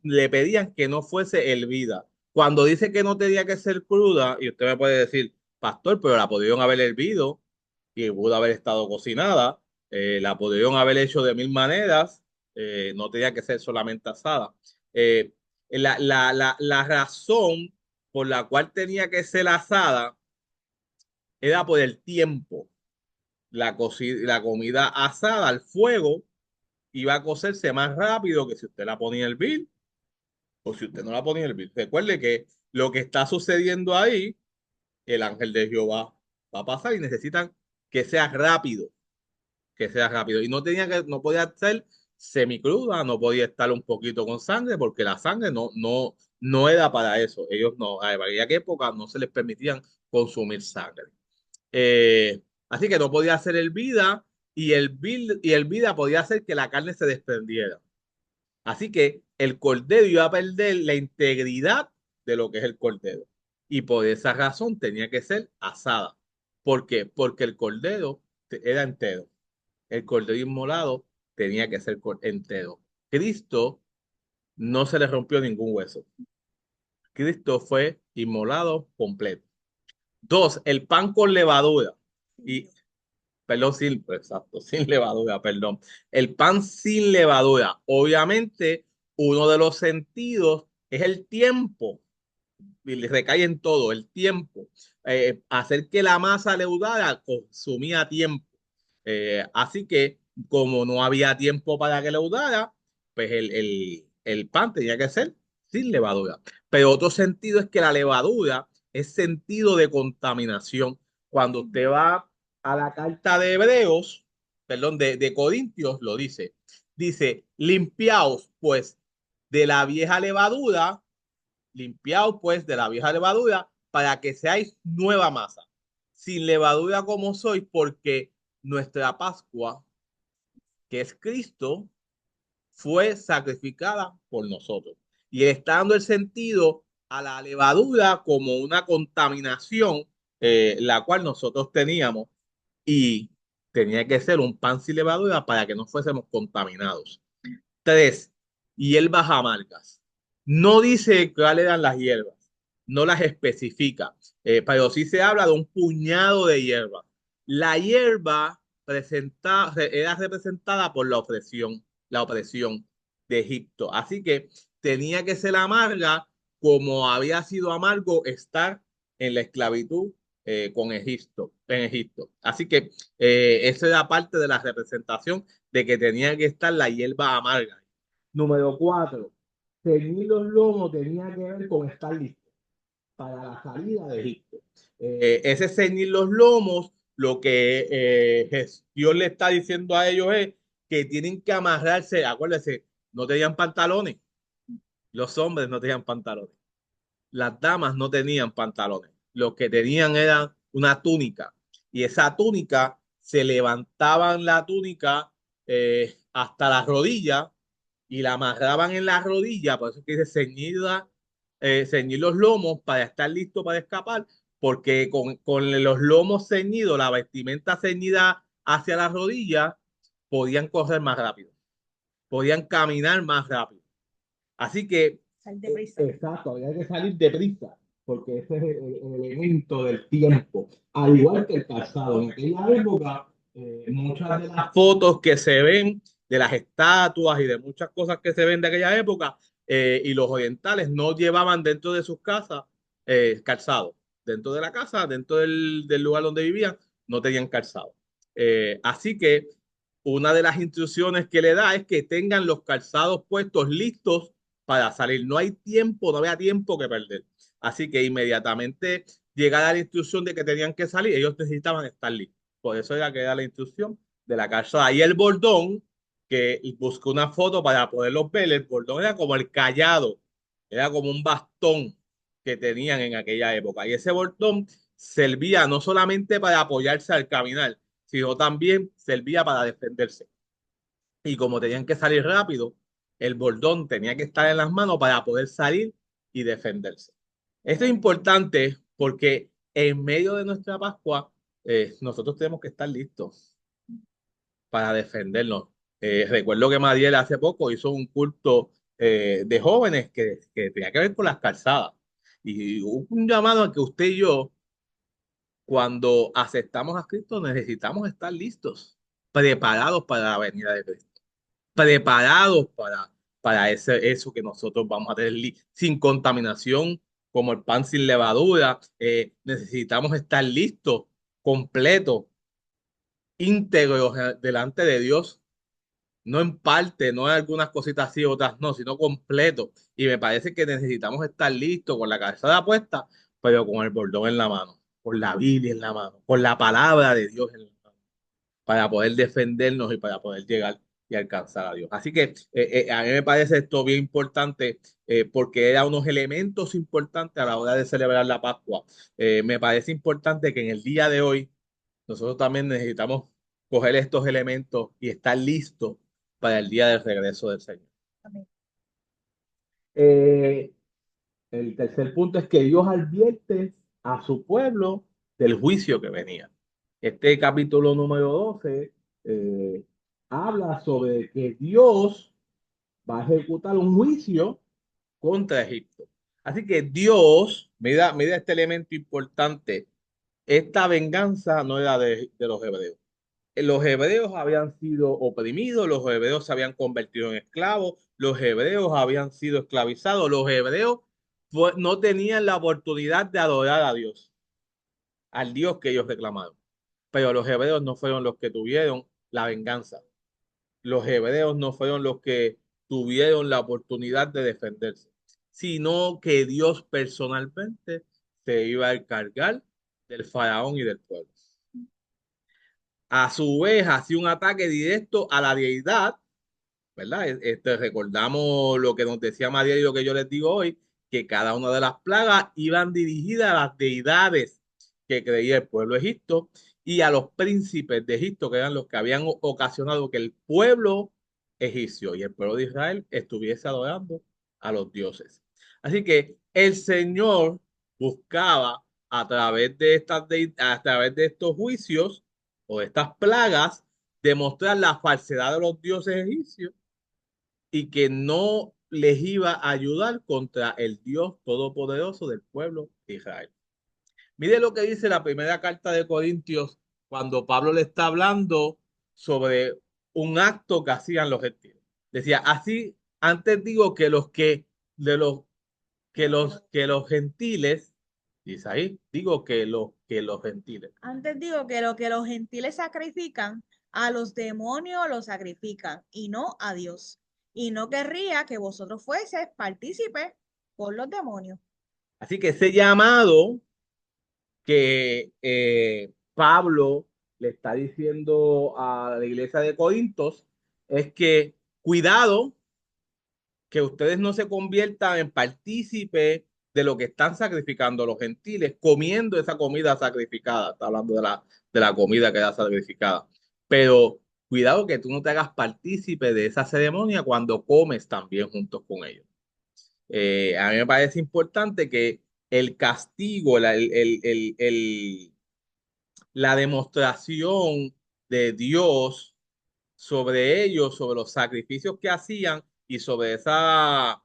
le pedían que no fuese hervida. Cuando dice que no tenía que ser cruda, y usted me puede decir, pastor, pero la pudieron haber hervido y pudo haber estado cocinada, la pudieron haber hecho de mil maneras, no tenía que ser solamente asada. Eh, la razón por la cual tenía que ser asada era por el tiempo. La comida asada al fuego iba a cocerse más rápido que si usted la ponía en el hervir o si usted no la ponía en el hervir. Recuerde que lo que está sucediendo ahí, el ángel de Jehová va a pasar y necesitan que sea rápido, que sea rápido. Y no podía ser semicruda, no podía estar un poquito con sangre, porque la sangre no era para eso. Ellos no, en aquella época no se les permitían consumir sangre. Así que no podía hacer el vida y el vida podía hacer que la carne se desprendiera. Así que el cordero iba a perder la integridad de lo que es el cordero. Y por esa razón tenía que ser asada. ¿Por qué? Porque el cordero era entero. El cordero inmolado tenía que ser entero. Cristo no se le rompió ningún hueso. Cristo fue inmolado completo. Dos, el pan con levadura. Y, perdón, sin, exacto, sin levadura, perdón. El pan sin levadura. Obviamente, uno de los sentidos es el tiempo. Y le recae en todo, el tiempo. Hacer que la masa leudara consumía tiempo. Así que, como no había tiempo para que leudara, pues el pan tenía que ser sin levadura. Pero otro sentido es que la levadura es sentido de contaminación. Cuando usted va a la carta de Hebreos, perdón, de Corintios, lo dice. Dice, limpiaos pues de la vieja levadura, limpiaos pues de la vieja levadura para que seáis nueva masa, sin levadura como sois, porque nuestra Pascua, que es Cristo, fue sacrificada por nosotros. Y está dando el sentido a la levadura como una contaminación, la cual nosotros teníamos, y tenía que ser un pan sin levadura para que no fuésemos contaminados. Tres, hierbas amargas. No dice cuáles eran las hierbas, no las especifica, pero sí se habla de un puñado de hierbas. La hierba era representada por la opresión de Egipto. Así que tenía que ser amarga como había sido amargo estar en la esclavitud en Egipto. Así que esa era parte de la representación de que tenía que estar la hierba amarga. Número cuatro, ceñir los lomos tenía que ver con estar listo para la salida de Egipto. Ese ceñir los lomos, lo que Dios le está diciendo a ellos es que tienen que amarrarse. Acuérdense, no tenían pantalones. Los hombres no tenían pantalones. Las damas no tenían pantalones. Lo que tenían era una túnica. Y esa túnica, se levantaban la túnica hasta la rodilla y la amarraban en la rodilla. Por eso es que dice ceñir los lomos para estar listo para escapar. Porque con los lomos ceñidos, la vestimenta ceñida hacia la rodilla, podían correr más rápido. Podían caminar más rápido. Así que, exacto, había que salir deprisa, porque ese es el elemento del tiempo, al igual que el calzado. En aquella época, muchas de las fotos que se ven de las estatuas y de muchas cosas que se ven de aquella época, y los orientales no llevaban dentro de sus casas calzado. Dentro de la casa, dentro del lugar donde vivían, no tenían calzado. Así que una de las instrucciones que le da es que tengan los calzados puestos listos para salir. No hay tiempo, no había tiempo que perder. Así que inmediatamente llegada la instrucción de que tenían que salir, ellos necesitaban estar listos. Por eso era que era la instrucción de la calzada. Y el bordón, que buscó una foto para poderlo ver, el bordón era como el callado, era como un bastón que tenían en aquella época. Y ese bordón servía no solamente para apoyarse al caminar, sino también servía para defenderse. Y como tenían que salir rápido, el bordón tenía que estar en las manos para poder salir y defenderse. Esto es importante porque en medio de nuestra Pascua, nosotros tenemos que estar listos para defendernos. Recuerdo que Mariel hace poco hizo un culto de jóvenes que tenía que ver con las calzadas. Y hubo un llamado a que usted y yo, cuando aceptamos a Cristo, necesitamos estar listos, preparados para la venida de Cristo, preparados para eso que nosotros vamos a tener sin contaminación, como el pan sin levadura. Necesitamos estar listos, completos, íntegros delante de Dios, no en parte, no en algunas cositas así, otras no, sino completo. Y me parece que necesitamos estar listos con la calzada puesta, pero con el bordón en la mano, con la Biblia en la mano, con la palabra de Dios en la mano, para poder defendernos y para poder llegar y alcanzar a Dios. Así que a mí me parece esto bien importante, porque era unos elementos importantes a la hora de celebrar la Pascua. Me parece importante que en el día de hoy nosotros también necesitamos coger estos elementos y estar listos para el día del regreso del Señor. Amén. Eh, el tercer punto es que Dios advierte a su pueblo del juicio que venía. Este capítulo número 12 eh, habla sobre que Dios va a ejecutar un juicio contra Egipto. Así que Dios, mira este elemento importante, esta venganza no era de los hebreos. Los hebreos habían sido oprimidos, los hebreos se habían convertido en esclavos, los hebreos habían sido esclavizados, los hebreos no tenían la oportunidad de adorar a Dios, al Dios que ellos reclamaron. Pero los hebreos no fueron los que tuvieron la venganza. Los hebreos no fueron los que tuvieron la oportunidad de defenderse, sino que Dios personalmente se iba a encargar del faraón y del pueblo. A su vez, hacía un ataque directo a la deidad, ¿verdad? Recordamos lo que nos decía María y lo que yo les digo hoy, que cada una de las plagas iban dirigidas a las deidades que creía el pueblo de Egipto y a los príncipes de Egipto, que eran los que habían ocasionado que el pueblo egipcio y el pueblo de Israel estuviese adorando a los dioses. Así que el Señor buscaba a través de estos juicios o de estas plagas demostrar la falsedad de los dioses egipcios y que no les iba a ayudar contra el Dios todopoderoso del pueblo de Israel. Mire lo que dice la primera carta de Corintios cuando Pablo le está hablando sobre un acto que hacían los gentiles. Decía, así antes digo que los gentiles, dice ahí, digo que los gentiles. Antes digo que lo que los gentiles sacrifican, a los demonios los sacrifican y no a Dios. Y no querría que vosotros fueses partícipes con los demonios. Así que ese llamado que Pablo le está diciendo a la iglesia de Corintios es que cuidado que ustedes no se conviertan en partícipes de lo que están sacrificando los gentiles, comiendo esa comida sacrificada. Está hablando de la comida que era sacrificada. Pero cuidado que tú no te hagas partícipe de esa ceremonia cuando comes también juntos con ellos. A mí me parece importante que el castigo, la demostración de Dios sobre ellos, sobre los sacrificios que hacían y sobre esa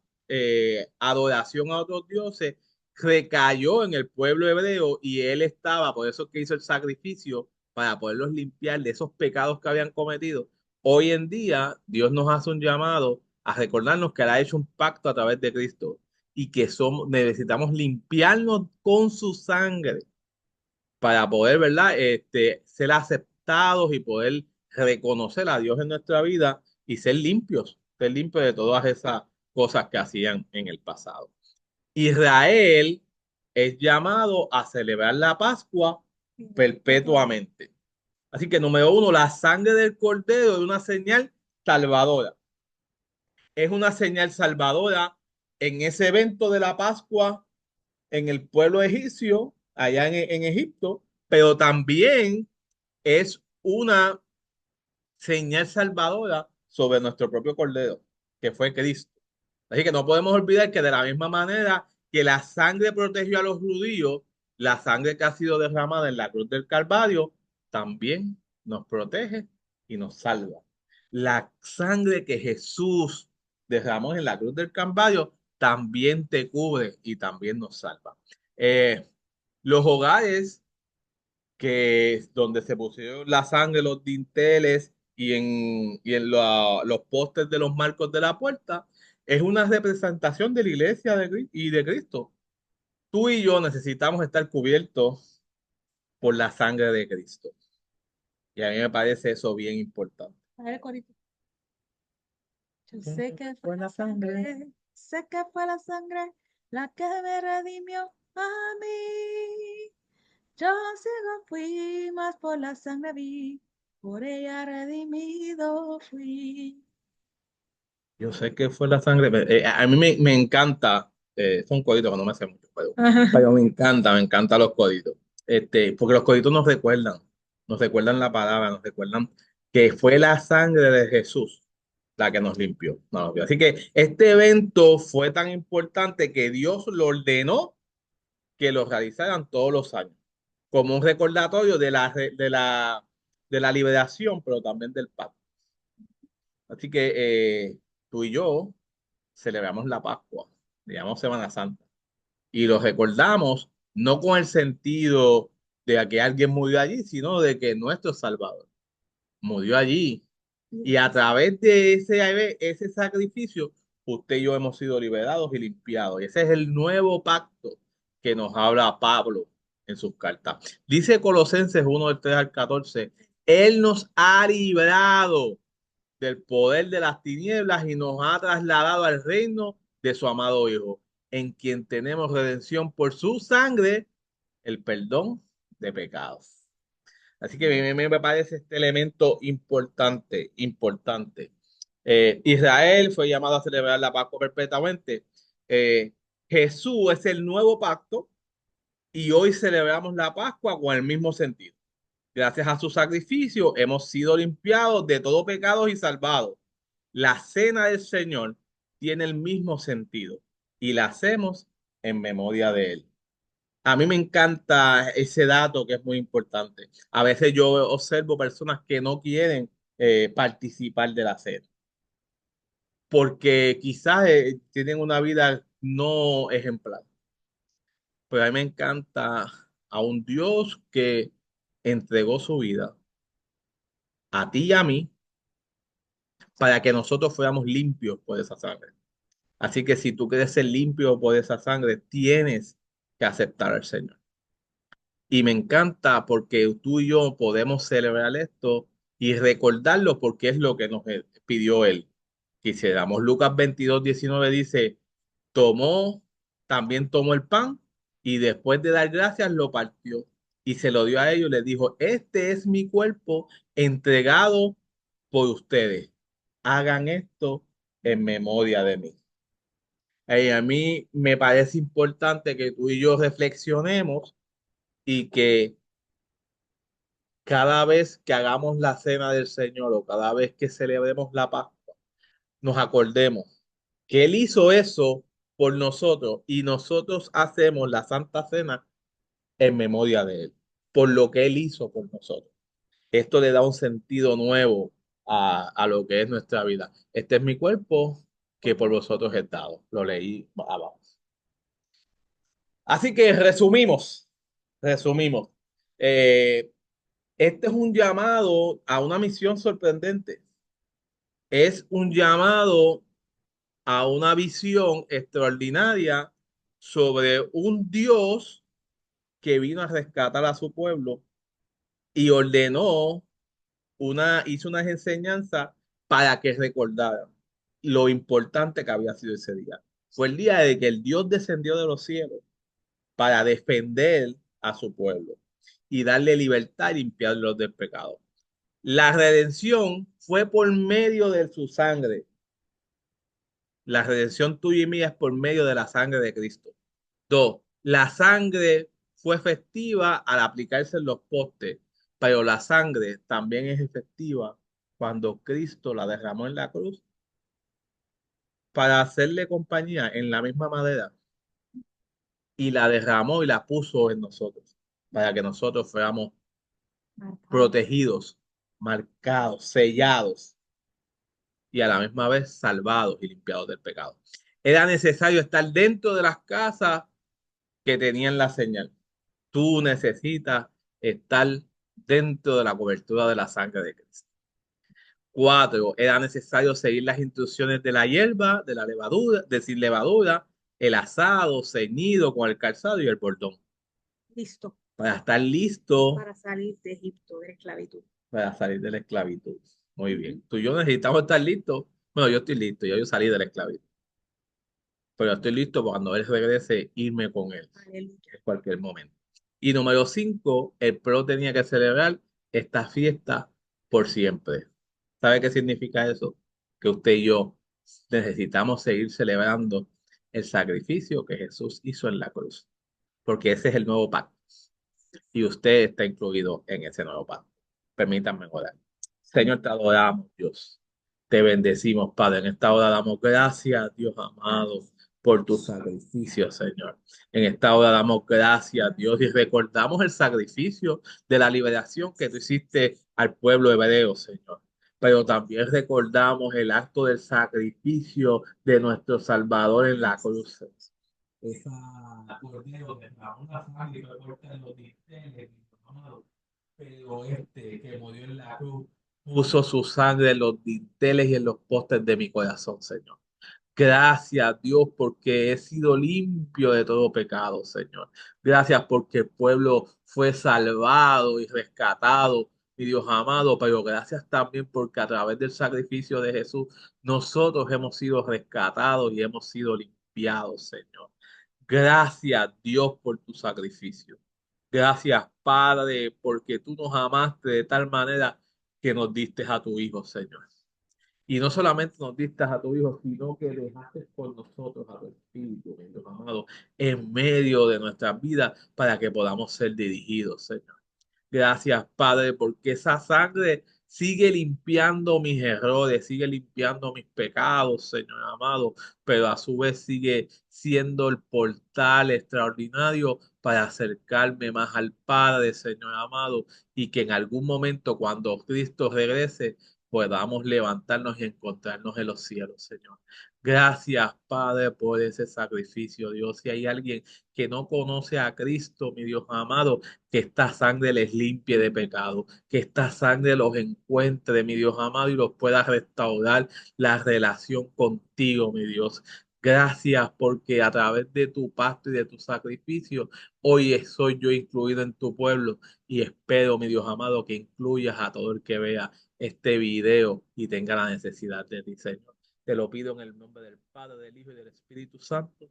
adoración a otros dioses, recayó en el pueblo hebreo y él estaba, por eso que hizo el sacrificio, para poderlos limpiar de esos pecados que habían cometido. Hoy en día, Dios nos hace un llamado a recordarnos que Él ha hecho un pacto a través de Cristo y que necesitamos limpiarnos con su sangre para poder, ¿verdad? Ser aceptados y poder reconocer a Dios en nuestra vida y ser limpios de todas esas cosas que hacían en el pasado. Israel es llamado a celebrar la Pascua perpetuamente. Así que número uno, la sangre del cordero es una señal salvadora. Es una señal salvadora en ese evento de la Pascua en el pueblo egipcio, allá en Egipto, pero también es una señal salvadora sobre nuestro propio Cordero, que fue Cristo. Así que no podemos olvidar que de la misma manera que la sangre protegió a los judíos, la sangre que ha sido derramada en la cruz del Calvario también nos protege y nos salva. La sangre que Jesús derramó en la cruz del Calvario también te cubre y también nos salva. Eh, los hogares donde se pusieron la sangre, los dinteles los postes de los marcos de la puerta, es una representación de la iglesia y de Cristo. Tú y yo necesitamos estar cubiertos por la sangre de Cristo. Y a mí me parece eso bien importante. A ver, Corito. Yo Sí, sé que fue fue la la sangre. sangre, sé que fue la sangre la que me redimió a mí. Yo sigo fui, más por la sangre vi, por ella redimido fui. Yo sé que fue la sangre. A mí me encanta, son coditos que no me hacen mucho, pero me encantan los coditos. Porque los coditos nos recuerdan. nos recuerdan la palabra, nos recuerdan que fue la sangre de Jesús la que nos limpió. Así que este evento fue tan importante que Dios lo ordenó que lo realizaran todos los años, como un recordatorio de la liberación, pero también del pacto. Así que tú y yo celebramos la Pascua, le llamamos Semana Santa, y lo recordamos no con el sentido de que alguien murió allí, sino de que nuestro Salvador murió allí. Y a través de ese sacrificio, usted y yo hemos sido liberados y limpiados. Y ese es el nuevo pacto que nos habla Pablo en sus cartas. Dice Colosenses 1, del 3 al 14, Él nos ha librado del poder de las tinieblas y nos ha trasladado al reino de su amado Hijo, en quien tenemos redención por su sangre, el perdón de pecados. Así que me parece este elemento importante, importante. Israel fue llamado a celebrar la Pascua perpetuamente. Eh, Jesús es el nuevo pacto y hoy celebramos la Pascua con el mismo sentido. Gracias a su sacrificio hemos sido limpiados de todo pecado y salvados. La cena del Señor tiene el mismo sentido y la hacemos en memoria de Él. A mí me encanta ese dato que es muy importante. A veces yo observo personas que no quieren participar de la cena porque quizás tienen una vida no ejemplar. Pero a mí me encanta a un Dios que entregó su vida a ti y a mí para que nosotros fuéramos limpios por esa sangre. Así que si tú quieres ser limpio por esa sangre, tienes que aceptar al Señor. Y me encanta porque tú y yo podemos celebrar esto y recordarlo porque es lo que nos pidió Él que hiciéramos. Lucas 22:19 dice, tomó, también tomó el pan y después de dar gracias lo partió y se lo dio a ellos. Les dijo, este es mi cuerpo entregado por ustedes. Hagan esto en memoria de mí. A mí me parece importante que tú y yo reflexionemos y que cada vez que hagamos la cena del Señor o cada vez que celebremos la Pascua, nos acordemos que Él hizo eso por nosotros y nosotros hacemos la Santa Cena en memoria de Él, por lo que Él hizo por nosotros. Esto le da un sentido nuevo a lo que es nuestra vida. Este es mi cuerpo que por vosotros he dado. Lo leí abajo. Así que resumimos. Eh, este es un llamado a una misión sorprendente. Es un llamado a una visión extraordinaria sobre un Dios que vino a rescatar a su pueblo y hizo unas enseñanzas para que recordaran lo importante que había sido ese día. Fue el día de que el Dios descendió de los cielos para defender a su pueblo y darle libertad y limpiarlos del pecado. La redención fue por medio de su sangre. La redención tuya y mía es por medio de la sangre de Cristo. Dos, la sangre fue efectiva al aplicarse en los postes, pero la sangre también es efectiva cuando Cristo la derramó en la cruz para hacerle compañía en la misma madera y la derramó y la puso en nosotros, para que nosotros fuéramos Marcado. protegidos, marcados, sellados y a la misma vez salvados y limpiados del pecado. Era necesario estar dentro de las casas que tenían la señal. Tú necesitas estar dentro de la cobertura de la sangre de Cristo. Cuatro, era necesario seguir las instrucciones de la hierba, de la levadura, de sin levadura, el asado, ceñido con el calzado y el bordón, Listo para estar listo para salir de Egipto, de la esclavitud. para salir de la esclavitud. Muy bien. Tú y yo necesitamos estar listos. Bueno, yo estoy listo, yo salí de la esclavitud. Pero estoy listo para cuando Él regrese, irme con Él Aleluya. en cualquier momento. Y número cinco, el pueblo tenía que celebrar esta fiesta por siempre. ¿Sabe qué significa eso? Que usted y yo necesitamos seguir celebrando el sacrificio que Jesús hizo en la cruz, porque ese es el nuevo pacto y usted está incluido en ese nuevo pacto. Permítanme orar. Señor, te adoramos, Dios. Te bendecimos, Padre. En esta hora damos gracias, Dios amado, por tu sacrificio, Señor. En esta hora damos gracias, Dios, y recordamos el sacrificio de la liberación que tú hiciste al pueblo hebreo, Señor. Pero también recordamos el acto del sacrificio de nuestro Salvador en la cruz. Esa cordero derramó la sangre que corta en los dinteles, amado. Pero este que murió en la cruz puso su sangre en los dinteles y en los postes de mi corazón, Señor. Gracias, Dios, porque he sido limpio de todo pecado, Señor. Gracias porque el pueblo fue salvado y rescatado, mi Dios amado, pero gracias también porque a través del sacrificio de Jesús nosotros hemos sido rescatados y hemos sido limpiados, Señor. Gracias, Dios, por tu sacrificio. Gracias, Padre, porque tú nos amaste de tal manera que nos diste a tu Hijo, Señor. Y no solamente nos diste a tu Hijo, sino que dejaste por nosotros a tu Espíritu, mi Dios amado, en medio de nuestras vidas para que podamos ser dirigidos, Señor. Gracias, Padre, porque esa sangre sigue limpiando mis errores, sigue limpiando mis pecados, Señor amado, pero a su vez sigue siendo el portal extraordinario para acercarme más al Padre, Señor amado, y que en algún momento cuando Cristo regrese, podamos levantarnos y encontrarnos en los cielos, Señor. Gracias, Padre, por ese sacrificio, Dios. Si hay alguien que no conoce a Cristo, mi Dios amado, que esta sangre les limpie de pecado, que esta sangre los encuentre, mi Dios amado, y los pueda restaurar la relación contigo, mi Dios. Gracias porque a través de tu pacto y de tu sacrificio, hoy soy yo incluido en tu pueblo y espero, mi Dios amado, que incluyas a todo el que vea este video y tenga la necesidad de ti, Señor. Te lo pido en el nombre del Padre, del Hijo y del Espíritu Santo.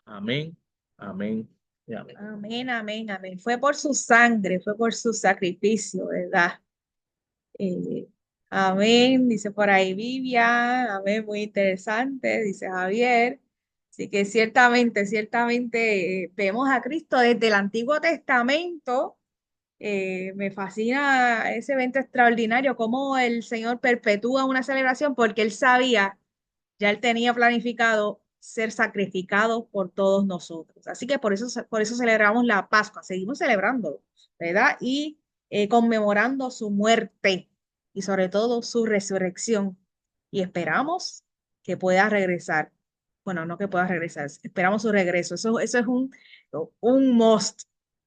Amén, amén y amén. Amén, amén, amén. Fue por su sangre, fue por su sacrificio, ¿verdad? Eh, amén, dice por ahí Vivian, amén, muy interesante, dice Javier. Así que ciertamente, ciertamente vemos a Cristo desde el Antiguo Testamento. Me fascina ese evento extraordinario, cómo el Señor perpetúa una celebración porque Él sabía, ya Él tenía planificado ser sacrificado por todos nosotros. Así que por eso celebramos la Pascua, seguimos celebrando, ¿verdad? Y conmemorando su muerte y sobre todo su resurrección. Y esperamos que pueda regresar. Bueno, no que pueda regresar, esperamos su regreso. Eso es un must.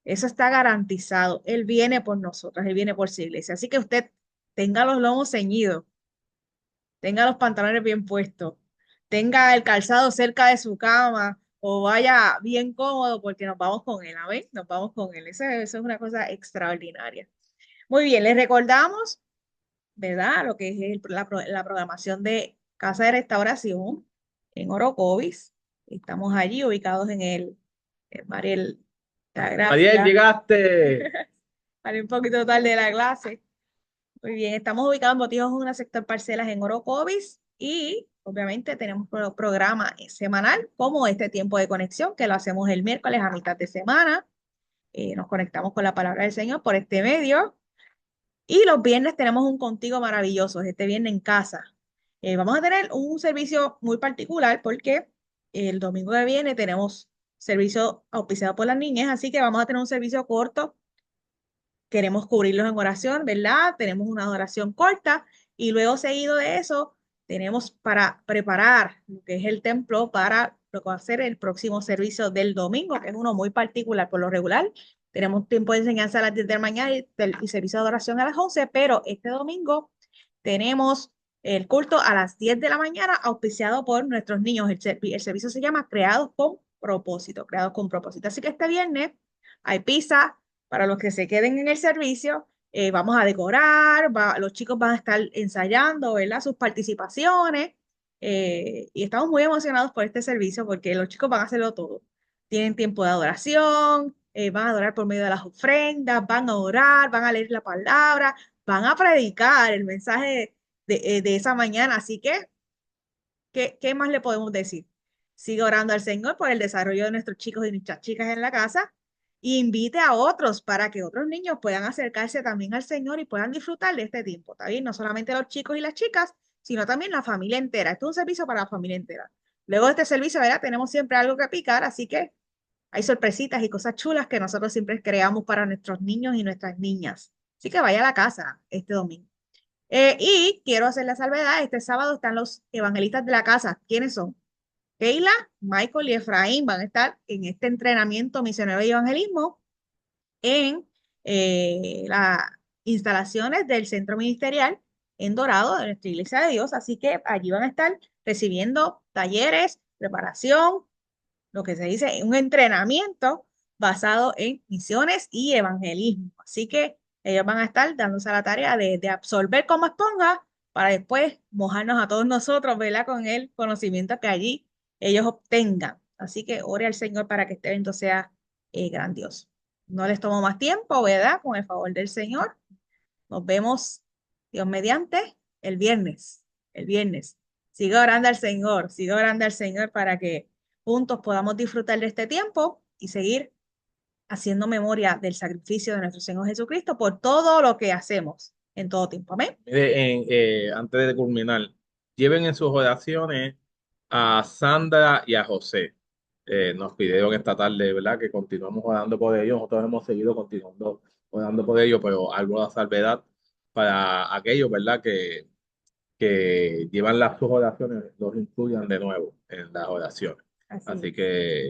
Eso está garantizado. Él viene por nosotros, Él viene por su iglesia. Así que usted tenga los lomos ceñidos, tenga los pantalones bien puestos, tenga el calzado cerca de su cama o vaya bien cómodo porque nos vamos con él, ¿amén? Nos vamos con él. Eso es una cosa extraordinaria. Muy bien, les recordamos, ¿verdad? Lo que es la programación de Casa de Restauración en Orocovis. Estamos allí ubicados en Mariel, Ariel, gracias. llegaste. Vale, un poquito tarde de la clase. Muy bien, estamos ubicados en Botijos, una sector parcelas en Orocovis y obviamente tenemos programa semanal como este tiempo de conexión que lo hacemos el miércoles a mitad de semana. Nos conectamos con la palabra del Señor por este medio y los viernes tenemos un contigo maravilloso, este viernes en casa. Vamos a tener un servicio muy particular porque el domingo que viene tenemos servicio auspiciado por las niñas, así que vamos a tener un servicio corto. Queremos cubrirlos en oración, ¿verdad? Tenemos una oración corta y luego seguido de eso tenemos para preparar lo que es el templo para lo que va a ser el próximo servicio del domingo, que es uno muy particular por lo regular. Tenemos tiempo de enseñanza a las 10 de la mañana y servicio de oración a las 11, pero este domingo tenemos el culto a las 10 de la mañana auspiciado por nuestros niños. El servicio se llama Creados con Propósito, Creados con Propósito. Así que este viernes hay pizza para los que se queden en el servicio. Vamos a decorar, los chicos van a estar ensayando, ¿verdad? Sus participaciones. Y estamos muy emocionados por este servicio porque los chicos van a hacerlo todo. Tienen tiempo de adoración, van a adorar por medio de las ofrendas, van a orar, van a leer la palabra, van a predicar el mensaje de esa mañana. Así que, ¿qué más le podemos decir? Sigue orando al Señor por el desarrollo de nuestros chicos y nuestras chicas en la casa e invite a otros para que otros niños puedan acercarse también al Señor y puedan disfrutar de este tiempo, ¿está bien? No solamente los chicos y las chicas, sino también la familia entera. Esto es un servicio para la familia entera. Luego de este servicio, ¿verdad? Tenemos siempre algo que picar, así que hay sorpresitas y cosas chulas que nosotros siempre creamos para nuestros niños y nuestras niñas. Así que vaya a la casa este domingo. Y quiero hacer la salvedad, este sábado están los evangelistas de la casa. ¿Quiénes son? Keila, Michael y Efraín van a estar en este entrenamiento misionero y evangelismo en las instalaciones del centro ministerial en Dorado de nuestra Iglesia de Dios. Así que allí van a estar recibiendo talleres, preparación, lo que se dice, un entrenamiento basado en misiones y evangelismo. Así que ellos van a estar dándose a la tarea de absorber como esponja para después mojarnos a todos nosotros, ¿verdad? Con el conocimiento que allí ellos obtengan. Así que ore al Señor para que este evento sea grandioso. No les tomo más tiempo, ¿verdad? Con el favor del Señor. Nos vemos, Dios mediante, el viernes. El viernes. Siga orando al Señor, siga orando al Señor para que juntos podamos disfrutar de este tiempo y seguir haciendo memoria del sacrificio de nuestro Señor Jesucristo por todo lo que hacemos en todo tiempo. Amén. Mire, antes de culminar, lleven en sus oraciones a Sandra y a José. Nos pidieron esta tarde, ¿verdad? Que continuemos orando por ellos. Nosotros hemos seguido continuando orando por ellos, pero algo de salvedad para aquellos, ¿verdad? Que llevan sus oraciones, los incluyan de nuevo en las oraciones. Así Así es.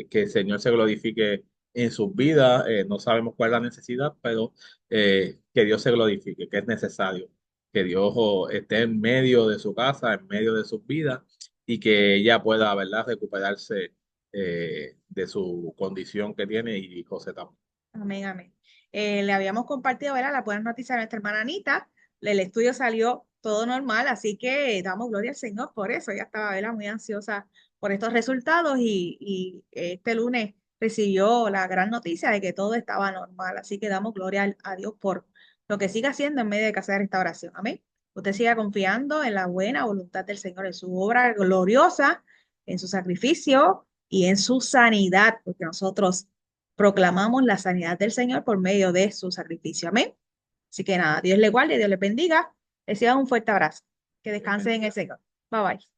que el Señor se glorifique en sus vidas. No sabemos cuál es la necesidad, pero que Dios se glorifique, que es necesario que Dios esté en medio de su casa, en medio de sus vidas y que ella pueda, ¿verdad?, recuperarse de su condición que tiene y José también. Amén, amén. Le habíamos compartido, ¿verdad? La buena noticia a nuestra hermana Anita. El estudio salió todo normal, así que damos gloria al Señor por eso. Ella estaba, ¿verdad? Muy ansiosa por estos resultados y este lunes recibió la gran noticia de que todo estaba normal. Así que damos gloria a Dios por lo que sigue haciendo en medio de casa de restauración. Amén. Usted siga confiando en la buena voluntad del Señor, en su obra gloriosa, en su sacrificio y en su sanidad, porque nosotros proclamamos la sanidad del Señor por medio de su sacrificio. Amén. Así que nada, Dios le guarde, Dios le bendiga. Les un fuerte abrazo. Que descansen en el Señor. Bye bye.